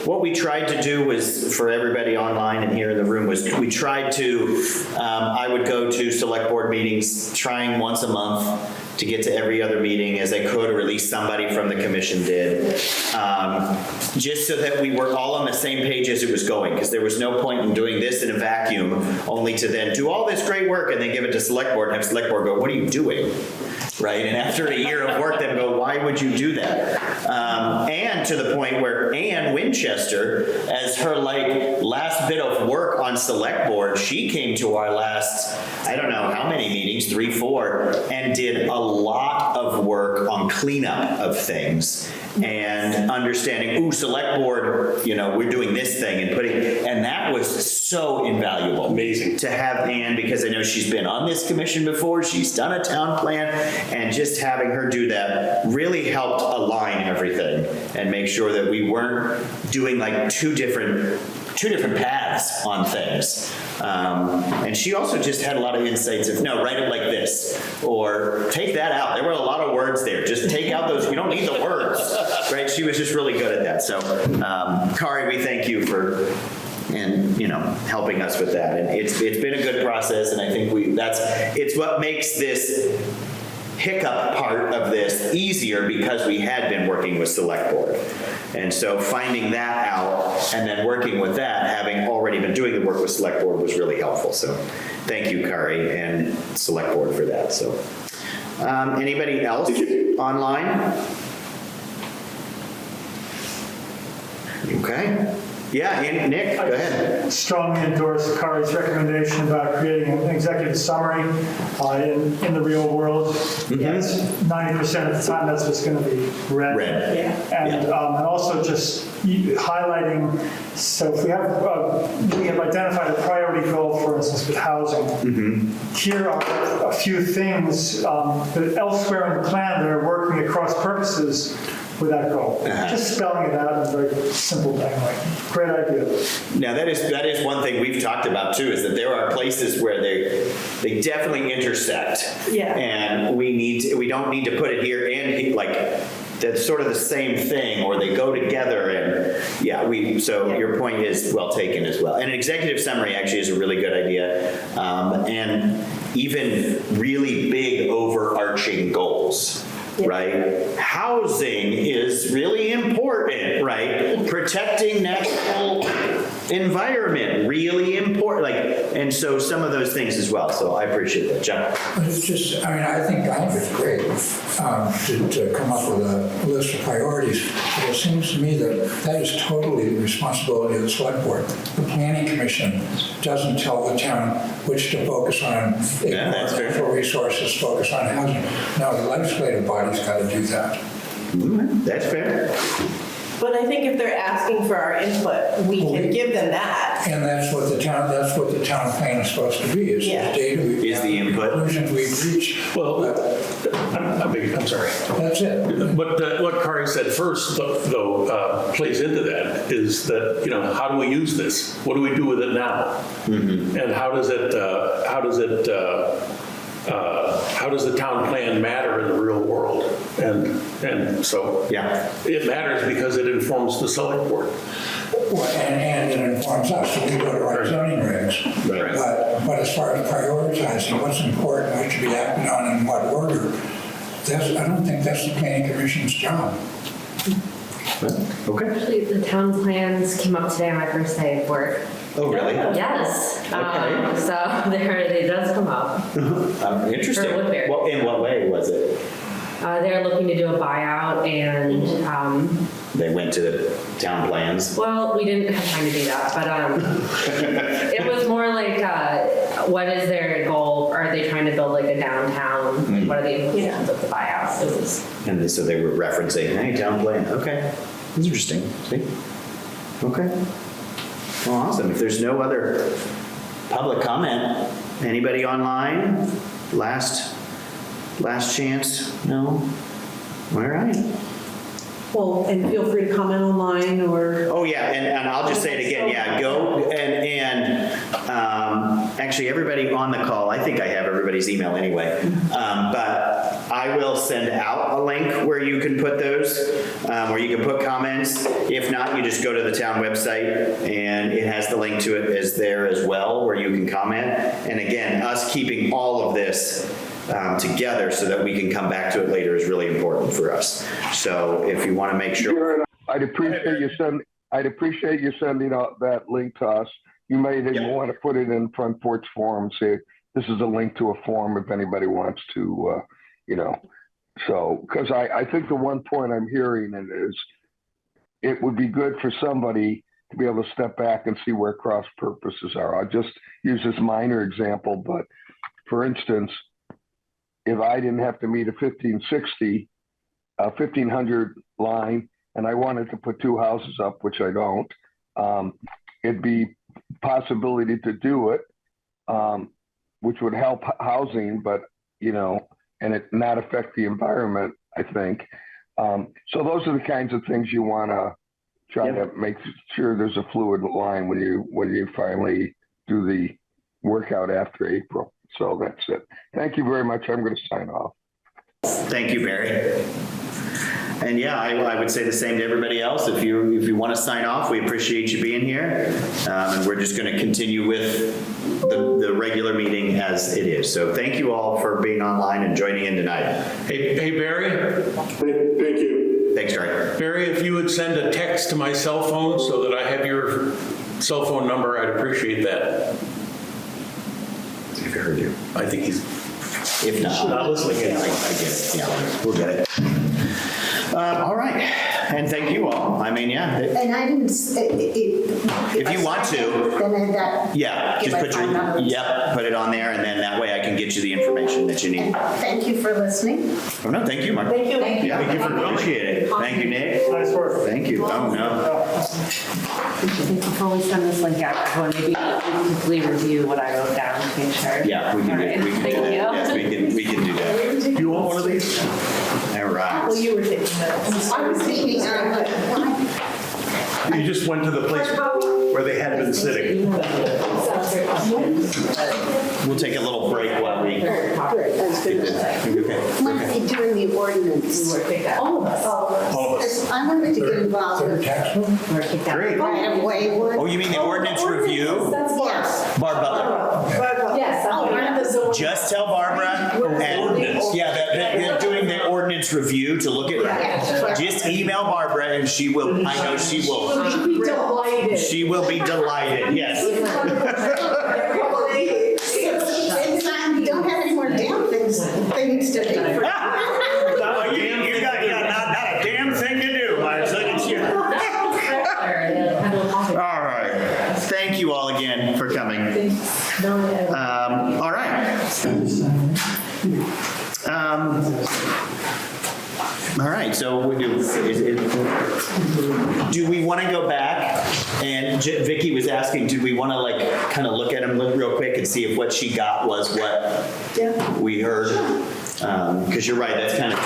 what we tried to do was, for everybody online and here in the room, was we tried to, I would go to select board meetings, trying once a month to get to every other meeting as I could, or at least somebody from the commission did, just so that we were all on the same page as it was going, because there was no point in doing this in a vacuum, only to then do all this great work and then give it to select board and have select board go, what are you doing? Right, and after a year of work, then go, why would you do that? And to the point where Ann Winchester, as her last bit of work on select board, she came to our last, I don't know how many meetings, 3, 4, and did a lot of work on cleanup of things and understanding, ooh, select board, we're doing this thing and that was so invaluable. Amazing. To have Ann, because I know she's been on this commission before, she's done a town plan, and just having her do that really helped align everything and make sure that we weren't doing like two different paths on things. And she also just had a lot of insights of, no, write it like this, or take that out. There were a lot of words there. Just take out those, you don't need the words, right? She was just really good at that. So, Kari, we thank you for helping us with that. And it's been a good process, and I think it's what makes this hiccup part of this easier, because we had been working with select board. And so finding that out and then working with that, having already been doing the work with select board, was really helpful. So thank you, Kari, and select board for that. So anybody else online? Okay. Yeah, Nick, go ahead. Strongly endorse Kari's recommendation about creating an executive summary in the real world. Mm-hmm. Yes, 90% of the time that's what's going to be read. And also just highlighting, so if we have identified a priority goal, for instance, with housing. Mm-hmm. Here are a few things that elsewhere in the plan that are working across purposes with that goal. Just spelling it out in a very simple way. Great idea. Now that is one thing we've talked about too, is that there are places where they definitely intersect. Yeah. And we don't need to put it here and that's sort of the same thing, or they go together, and so your point is well taken as well. And an executive summary actually is a really good idea. And even really big overarching goals. Right? Housing is really important, right? Protecting natural environment, really important. And so some of those things as well. So I appreciate that, John. It's just, I think it's great to come up with a list of priorities. But it seems to me that is totally the responsibility of the select board. The planning commission doesn't tell the town which to focus on. That's fair. For resources, focus on housing. No, the legislative body's got to do that. That's fair. But I think if they're asking for our input, we can give them that. And that's what the town plan is supposed to be, is the data is the input. Conclusions we've reached. Well, I'm sorry. That's it. But what Kari said first, though, plays into that, is that, how do we use this? What do we do with it now? Mm-hmm. And how does the town plan matter in the real world? And so it matters because it informs the select board. Well, and it informs us, so we go to our zoning regs. Right. But as far as prioritizing what's important, what should be acted on in what order, I don't think that's the planning commission's job. Okay. Actually, the town plans came up today on my first day of work. Oh, really? Yes. Okay. So it does come up. Interesting. For Woodbury. Well, in what way was it? They're looking to do a buyout and they went to the town plans? Well, we didn't have time to do that, but it was more like, what is their goal? Are they trying to build like a downtown? Like, what are the implications of the buyout? It was. And so they were referencing, hey, town plan, okay, that's interesting, see? Okay. Well, awesome, if there's no other public comment, anybody online? Last chance, no? All right. Well, and feel free to comment online or. Oh, yeah, and I'll just say it again, yeah, go, and actually, everybody on the call, I think I have everybody's email anyway, but I will send out a link where you can put those, where you can put comments. If not, you just go to the town website, and it has the link to it as there as well, where you can comment. And again, us keeping all of this together so that we can come back to it later is really important for us. So if you want to make sure. I'd appreciate you sending out that link to us. You may even want to put it in Front Porch Forum, say, this is a link to a forum if anybody wants to, so, because I think the one point I'm hearing is it would be good for somebody to be able to step back and see where cross purposes are. I'll just use this minor example, but for instance, if I didn't have to meet a 1500 line and I wanted to put 2 houses up, which I don't, it'd be possibility to do it, which would help housing, but, and it not affect the environment, I think. So those are the kinds of things you want to try to make sure there's a fluid line when you finally do the workout after April. So that's it. Thank you very much. I'm going to sign off. Thank you, Barry. And yeah, I would say the same to everybody else. If you want to sign off, we appreciate you being here. And we're just going to continue with the regular meeting as it is. So thank you all for being online and joining in tonight. Hey, Barry? Thank you. Thanks, Gary. Barry, if you would send a text to my cell phone so that I have your cell phone number, I'd appreciate that. If I heard you. I think he's if not listening in. I get it. Yeah, we'll get it. All right, and thank you all. I mean, yeah. And I didn't, if you want to, then that. Yeah, just put put it on there, and then that way I can get you the information that you need. Thank you for listening. Oh, no, thank you, Mark. Thank you. Yeah, thank you for appreciate it. Thank you, Nick. Nice work. Thank you. Oh, no. Before we send this link out, everyone, maybe quickly review what I wrote down to make sure. Yeah, we can do that. We can do that. Yes, we can do that. You want one of these? All right. Well, you were taking notes. I was thinking, You just went to the place where they had been sitting. We'll take a little break while we. when during the ordinance. All of us. I wanted to get involved with Great. right-of-way work. Oh, you mean the ordinance review? Yes. Barb Butler. Yes. Just tell Barbara, and they're doing the ordinance review to look at. Just email Barbara, and she will. I know she will. She'll be delighted. She will be delighted. Yes. We don't have any more damn things to do. You got not a damn thing to do, Marcia. It's you. All right. Thank you all again for coming. All right. All right, so do we want to go back? And Vicky was asking, do we want to kind of look at them real quick and see if what she got was what we heard? Because you're right, that's kind of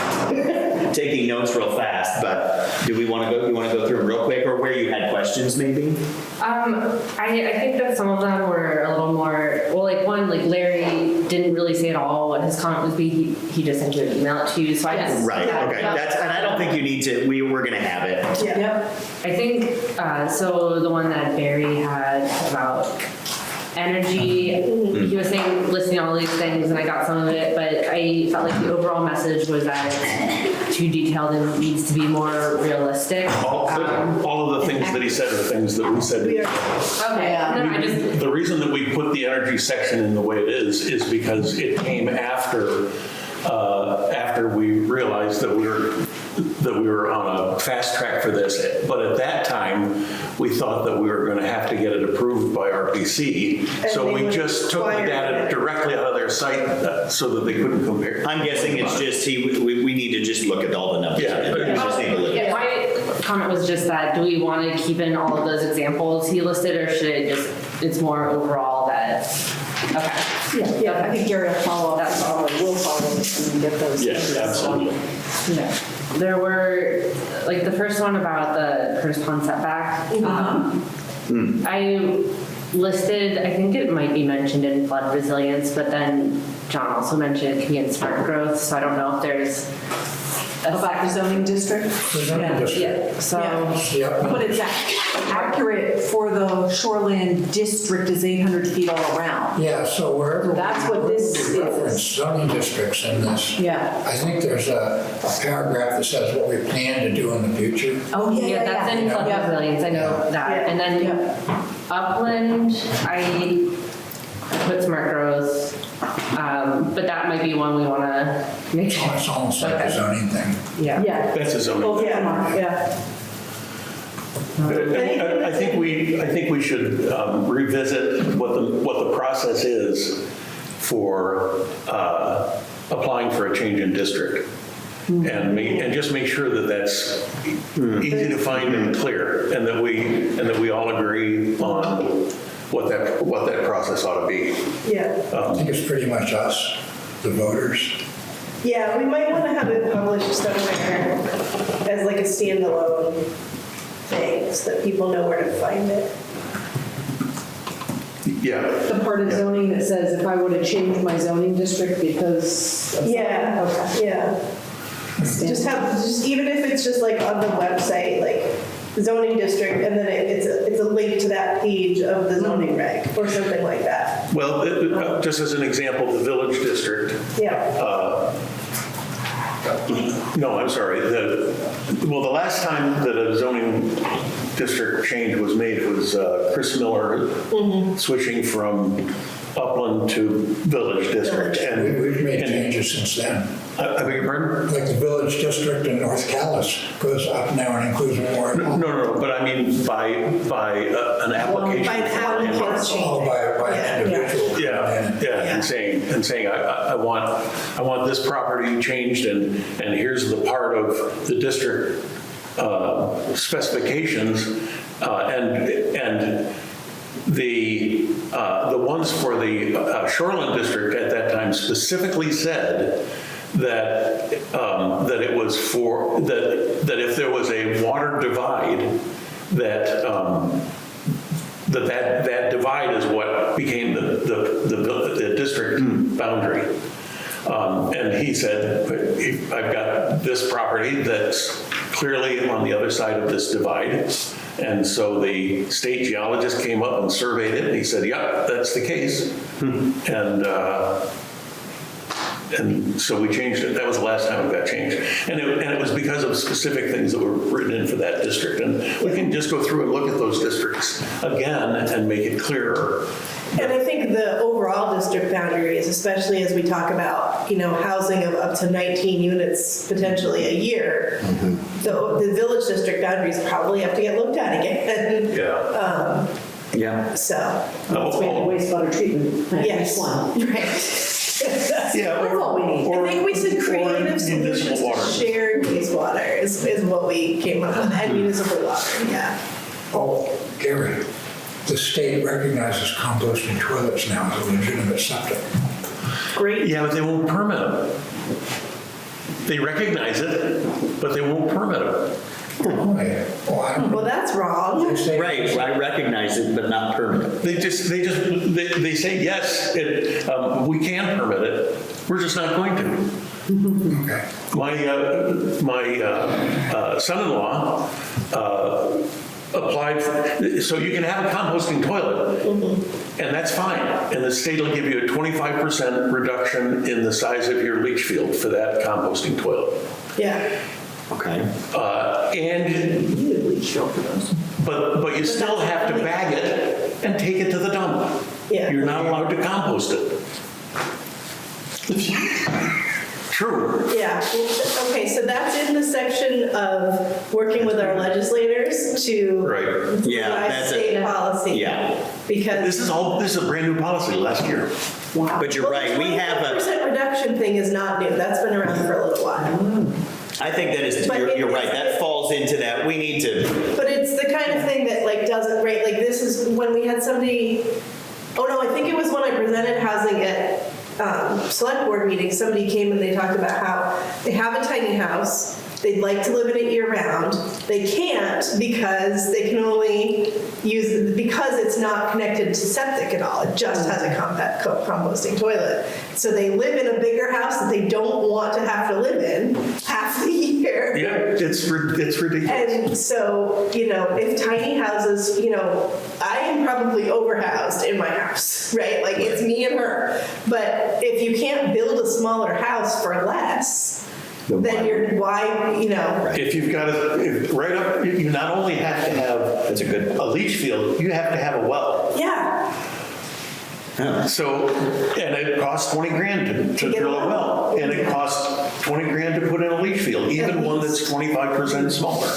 taking notes real fast, but do we want to go, you want to go through them real quick, or where you had questions maybe? I think that some of them were a little more, well, like one, like Larry didn't really say at all what his comment would be. He just sent you an email to you, so I just. Right, okay, and I don't think you need to, we're going to have it. Yep. I think, so the one that Barry had about energy, he was saying, listing all these things, and I got some of it, but I felt like the overall message was that it's too detailed and needs to be more realistic. All of the things that he said are the things that we said. Okay. The reason that we put the energy section in the way it is because it came after we realized that we were that we were on a fast track for this, but at that time, we thought that we were going to have to get it approved by RPC, so And they we would just took the require data it. directly out of their site so that they couldn't compare. I'm guessing it's just, we need to just look at all the numbers. Yeah. We just need to look at it. My comment was just that, do we want to keep in all of those examples he listed, or should it just, it's more overall that, okay. Yeah, I think Gary will follow up, we'll follow up and get those. Yes, absolutely. Yeah. There were, like, the first one about the Curtis Pond setback. I listed, I think it might be mentioned in flood resilience, but then John also mentioned it can be in smart growth, so I don't know if there's About the zoning district? Yeah, so. But it's accurate for the shoreline district is 800 feet all around. Yeah, so wherever That's what this we reference is. zoning districts in this, Yeah. I think there's a paragraph that says what we plan to do in the future. Oh, Yeah, that's in flood resilience, I know that. And then upland, I put smart growth, but that might be one we want to make sure. It's almost like a zoning thing. Yeah. Yeah. That's a zoning. Both of them are, yeah. I think we should revisit what the process is for applying for a change in district. And just make sure that that's easy to find and clear, and that we all agree on what that process ought to be. Yeah. I think it's pretty much us, the voters. Yeah, we might want to have it published somewhere as like a standalone thing, so that people know where to find it. Yeah. The part of zoning that says if I were to change my zoning district because of. Yeah, Okay. yeah. Just even if it's just like on the website, like zoning district, and then it's a link to that page of the zoning reg or something like that. Well, just as an example, the village district. Yeah. No, I'm sorry. The last time that a zoning district change was made, it was Chris Miller switching from upland to village district. And We've made changes since then. I beg your pardon? Like the village district in North Calais goes up now and includes more. No, but I mean by an application. By an application. Oh, by an individual. Yeah, and saying I want this property changed, and here's the part of the district specifications, and the ones for the shoreline district at that time specifically said that it was for that if there was a water divide, that divide is what became the district boundary. And he said, I've got this property that's clearly on the other side of this divide. And so the state geologist came up and surveyed it, and he said, yeah, that's the case. And so we changed it. That was the last time it got changed. And it was because of specific things that were written in for that district. And we can just go through and look at those districts again and make it clearer. And I think the overall district boundaries, especially as we talk about, housing of up to 19 units potentially a year, the village district boundaries probably have to get looked at again. Yeah. So. That's why the wastewater treatment plant. Yes. One. Right. Yeah, That's all we need. I think we said creative solutions to shared wastewater is what we came up with, and municipal water, yeah. Oh, Gary, the state recognizes composting toilets now as a legitimate septic. Great. Yeah, but they won't permit them. They recognize it, but they won't permit them. Well, that's wrong. Right, I recognize it, but not permanent. They say, yes, we can permit it, we're just not going to. Okay. My son-in-law applied for, so you can have a composting toilet, and that's fine. And the state will give you a 25% reduction in the size of your leach field for that composting toilet. Yeah. Okay. But you still have to bag it and take it to the dump. Yeah. You're not allowed to compost it. True. Yeah, okay, so that's in the section of working with our legislators to Right. Yeah, revise that's state policy. Yeah. Because. This is a brand new policy last year. Wow. But you're right, we have a, 25% reduction thing is not new, that's been around for a little while. I think that is, But you're right, it's- that falls into that, we need to, But it's the kind of thing that like doesn't, right, like this is when we had somebody, oh no, I think it was when I presented housing at select board meeting, somebody came and they talked about how they have a tiny house, they'd like to live in it year round, they can't because they can only use, because it's not connected to septic at all, it just has a composting toilet. So they live in a bigger house that they don't want to have to live in half the year. Yeah, it's ridiculous. And so, if tiny houses, I am probably overhoused in my house, right? Like it's me and her. But if you can't build a smaller house for less, then If you've got right up, you not only have to have that's a good, a leach field, you have to have a well. Yeah. So, and it costs 20 grand to drill a well, and it costs 20 grand to put in a leach field, even one that's 25% smaller.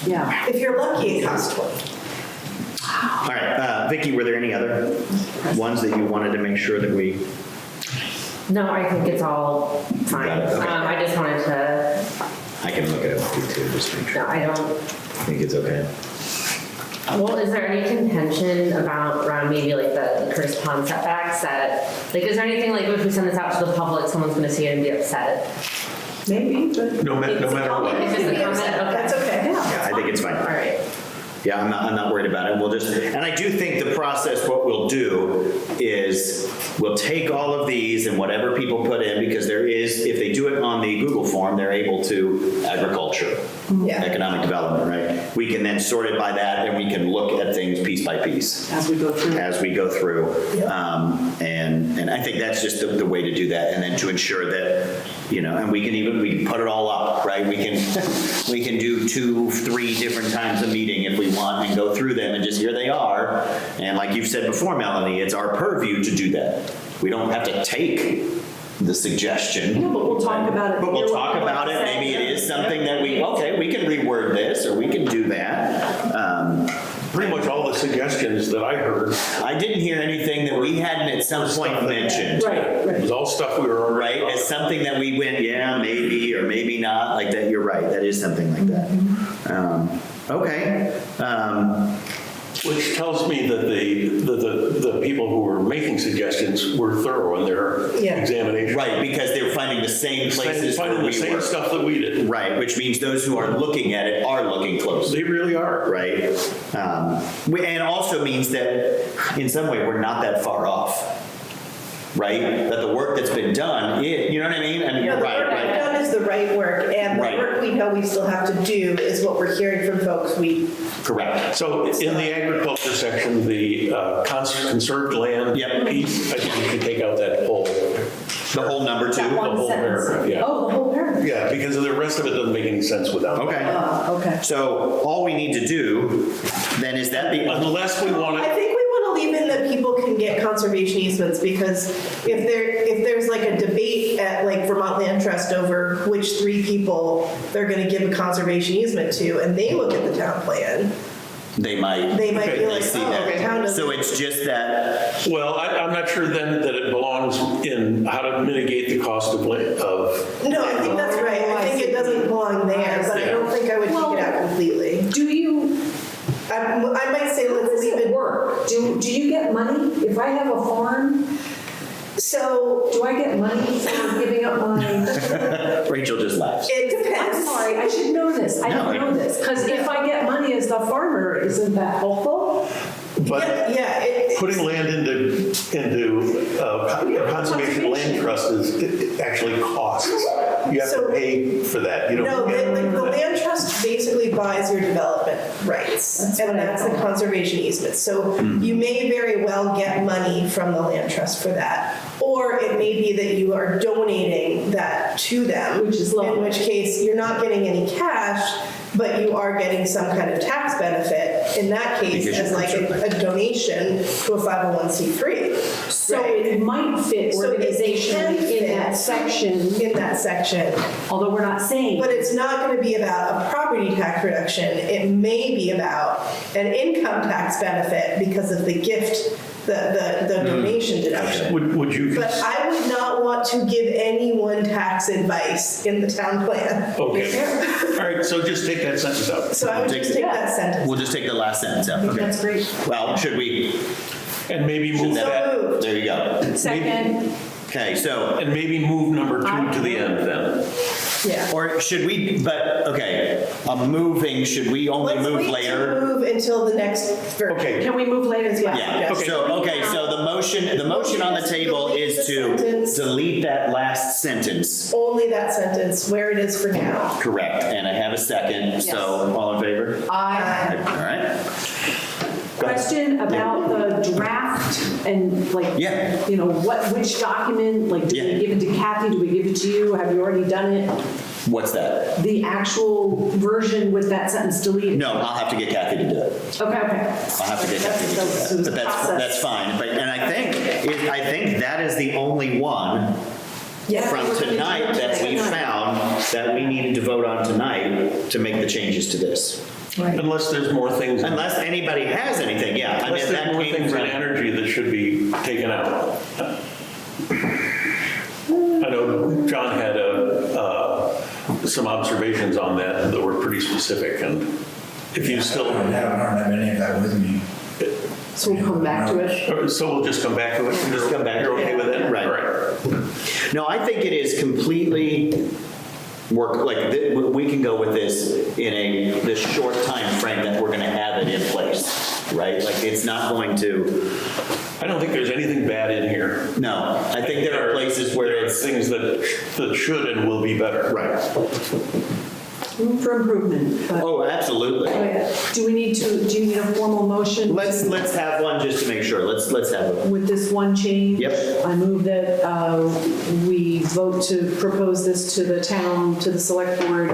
Yeah. If you're lucky, it costs 20. all right, Vicki, were there any other ones that you wanted to make sure that we? No, I think it's all fine. Got it, okay. I just wanted to, I can look it up too, just to make sure. no, I don't, I think it's okay. well, is there any contention around maybe like the Curtis Pond setbacks that, like, is there anything like if we send this out to the public, someone's gonna see it and be upset? Maybe, but. No matter what. If it's a comment, okay. That's okay. Yeah, I think it's fine. All right. Yeah, I'm not worried about it. We'll just, and I do think the process, what we'll do is we'll take all of these and whatever people put in, because there is, if they do it on the Google form, they're able to agriculture, economic development, right? We can then sort it by that and we can look at things piece by piece. As we go through. As we go through. And I think that's just the way to do that. And then to ensure that, and we can put it all up, right? We can do 2-3 different times a meeting if we want and go through them and just here they are. And like you've said before, Melanie, it's our purview to do that. We don't have to take the suggestion. Yeah, but we'll talk about it. But we'll talk about it. Maybe it is something that we can reword this or we can do that. Pretty much all the suggestions that I heard. I didn't hear anything that we hadn't at some point mentioned. Right. It was all stuff we were already. Right, as something that we went, yeah, maybe, or maybe not, like that, you're right, that is something like that. Okay. Which tells me that the people who were making suggestions were thorough in their examination. Right, because they're finding the same places where Finding we the same were. stuff that we did. Right, which means those who are looking at it are looking closely. They really are. Right? And also means that in some way we're not that far off. Right? That the work that's been done, you know what I mean? I mean, you're right, The work we've done is the right work, and the work we know we still have to do is what we're hearing from folks Correct. So in the agriculture section, the conserved land piece, I think you should take out that whole. The whole number two? That one The whole sentence. paragraph, yeah. Oh, the whole paragraph. Yeah, because the rest of it doesn't make any sense without. Okay. Okay. So all we need to do then is that the. Unless we want I to. think we want to leave in that people can get conservation easements, because if there's like a debate at like Vermont Land Trust over which 3 people they're going to give a conservation easement to, and they look at the town plan, They might be like, see oh, that. the town doesn't. So it's just that. Well, I'm not sure then that it belongs in how to mitigate the cost of. No, I think that's right. I think it doesn't belong there, but I don't think I would take it out completely. Do you, I might say let's does leave it it. work? Do you get money? If I have a farm, So do I get money for giving up my? Rachel just laughs. it depends. I'm sorry, I should know this. I don't know this. Because if I get money as the farmer, isn't that helpful? But putting land into conservation land trust is actually costs. You have to pay for that. You No, the land trust basically buys your development rights, and that's the conservation easement. So you may very well get money from the land trust for that, or it may be that you are donating that to them, Which is lovely. in which case you're not getting any cash. but you are getting some kind of tax benefit, in that case, Because as you're like a donation to a 501c3. So Right? it might fit So it can organizationally in that fit section, in that section. although we're not saying. But it's not going to be about a property tax reduction. It may be about an income tax benefit because of the gift, the donation deduction. Would you? But I would not want to give anyone tax advice in the town plan. Okay. All right, so just take that sentence out. So I would just take that sentence. We'll just take the last sentence out. Okay. That's great. Well, should we? And maybe move So that, moved. There you go. Second, Okay, so, and maybe move number 2 to the end then. Yeah. or should we, but, okay, moving, should we only Let's move wait later? to move until the next version. Okay. can we move later? Yeah, Okay. so the motion on the table is to delete that last sentence. Only that sentence, where it is for now. Correct, and I have a second, so all in favor? I All right. Go ahead. question about the draft and like, Yeah. you know, which document, like, do Yeah. we give it to Kathy? Do we give it to you? Have you already done it? What's that? The actual version with that sentence deleted? No, I'll have to get Kathy to do it. Okay. I'll have to get Kathy to do So that. it's But a process. that's fine. But, and I think that is the only one Yeah. from tonight that we found that we needed to vote on tonight to make the changes to this. Unless there's more things. Unless anybody has anything, yeah. I Unless mean, there's that more came things in from. energy that should be taken out. I know John had some observations on that that were pretty specific, and if you still. I don't have any of that with me. So we'll come back to it. So we'll just come back to it? Just come back. You're okay with it? Right. All right. No, I think it is completely we can go with this in this short time frame that we're going to have it in place, right? Like, it's not going to. I don't think there's anything bad in here. No, I think there are places where There are it's. things that should and will be better. Right. Room for improvement. But Oh, absolutely. do you need a formal motion? Let's have one just to make sure. Let's have it. With this one change? Yep. I move that we vote to propose this to the town, to the select board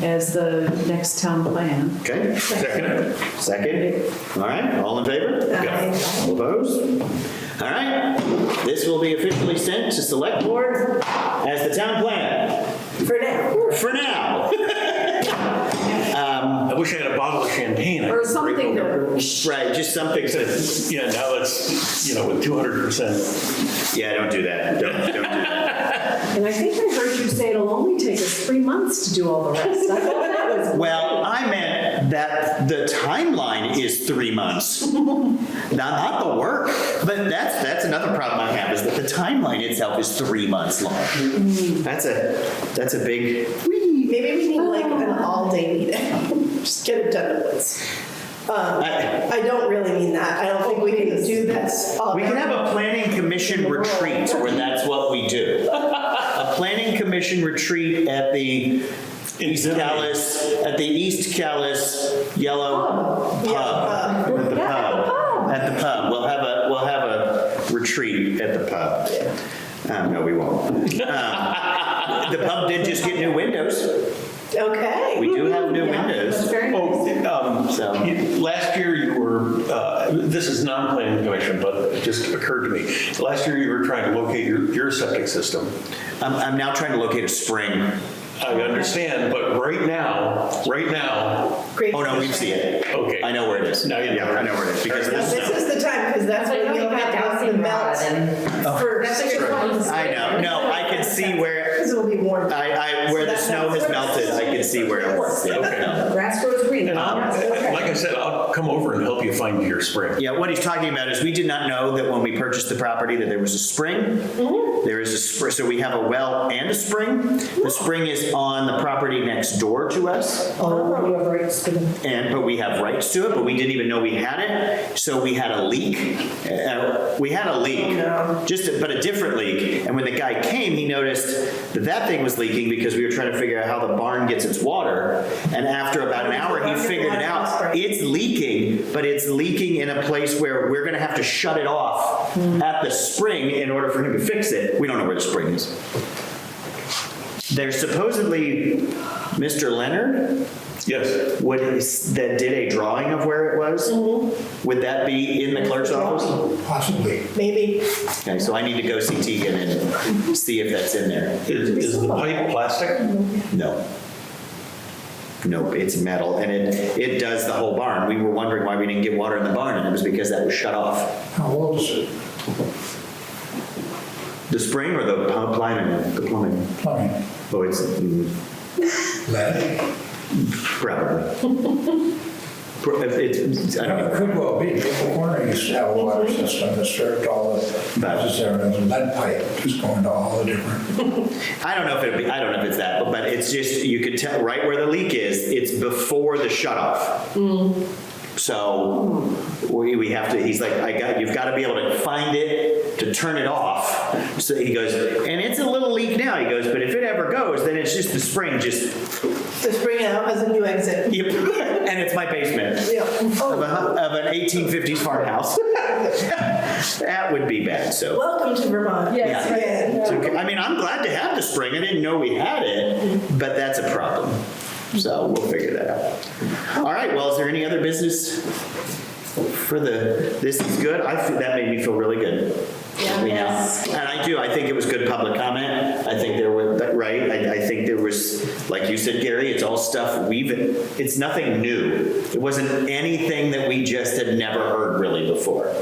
as the next town plan. Okay. Second. Second. All right. All in favor? Aye. All opposed? All right. This will be officially sent to select board as the town plan. For now. For now. I wish I had a bottle of champagne. I Or could something break open. Right, just something to. Yeah, now it's, with 200%. Yeah, don't do that. Don't do that. And I think I heard you say it'll only take us 3 months to do all the rest. I thought that was. Well, I meant that the timeline is 3 months, not the work. But that's another problem I have, is that the timeline itself is 3 months long. That's a big. Maybe we need like an all-day meeting. Just get it done at once. I don't really mean that. I don't think we can do this. We can have a planning commission retreat where that's what we do. A planning commission retreat at the East Calais Yellow Pub. At the pub. We'll have a retreat at the pub. No, we won't. The pub did just get new windows. Okay. We do have new windows. That's very nice. Last year you were, this is non-planning commission, but it just occurred to me. Last year you were trying to locate your septic system. I'm now trying to locate a spring. I understand, but right now. Great. Oh, no, we see it. Okay. I know where it is. Now you know. Yeah, I know where it is. Because This is the time, because that's Like, when you you'll got have the dowsing melt rod and. for That's 6 what you're months. I know. No, I can see where, Because it will be warm. where the snow has melted, I can see where it works. Yeah, no. Grass grows green. And like I said, I'll come over and help you find your spring. Yeah, what he's talking about is we did not know that when we purchased the property that there was a spring. There is a spring, so we have a well and a spring. The spring is on the property next door to us. Oh, we have rights to them. But we have rights to it, but we didn't even know we had it. So we had a leak. But a different leak. And when the guy came, he noticed that thing was leaking because we were trying to figure out how the barn gets its water. And after about an hour, he figured it out. It's leaking, but it's leaking in a place where we're going to have to shut it off at the spring in order for him to fix it. We don't know where the spring is. There's supposedly Mr. Leonard Yes. that did a drawing of where it was? Would that be in the clerk's office? Possibly. Maybe. Okay, so I need to go see Tegan and see if that's in there. Is the pipe plastic? No. Nope, it's metal, and it does the whole barn. We were wondering why we didn't get water in the barn, and it was because that was shut off. How old is it? The spring or the plumbing? The plumbing. Plumbing. Oh, it's Lead? probably. I don't know. It could well be. Maple Corner used to have a water system that served all the houses there. There was a lead pipe just going to all the different. I don't know if it's that, but it's just, you could tell right where the leak is, it's before the shut off. So we have to, he's like, you've got to be able to find it to turn it off. So he goes, and it's a little leak now. He goes, but if it ever goes, then it's just the spring just. The spring out has a new exit. Yep. And it's my basement Yeah. of an 1850s farmhouse. That would be bad, so. Welcome to Vermont. Yes. Yeah. So, I mean, I'm glad to have the spring. I didn't know we had it, but that's a problem. So we'll figure that out. All right, well, is there any other business for this is good? That made me feel really good. Yes. And I think it was good public comment. I think there were, right? I think there was, like you said, Gary, it's all stuff it's nothing new. It wasn't anything that we just had never heard really before.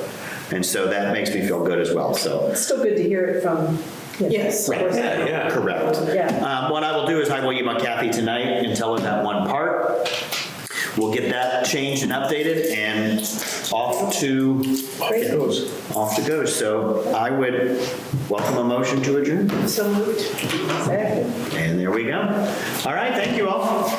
And so that makes me feel good as well, so. It's still good to hear it from. Yes. Right. Yeah, correct. Yeah. What I will do is I will email Kathy tonight and tell her that one part. We'll get that changed and updated and off it goes. So I would welcome a motion to adjourn. So moved. And there we go. All right, thank you all.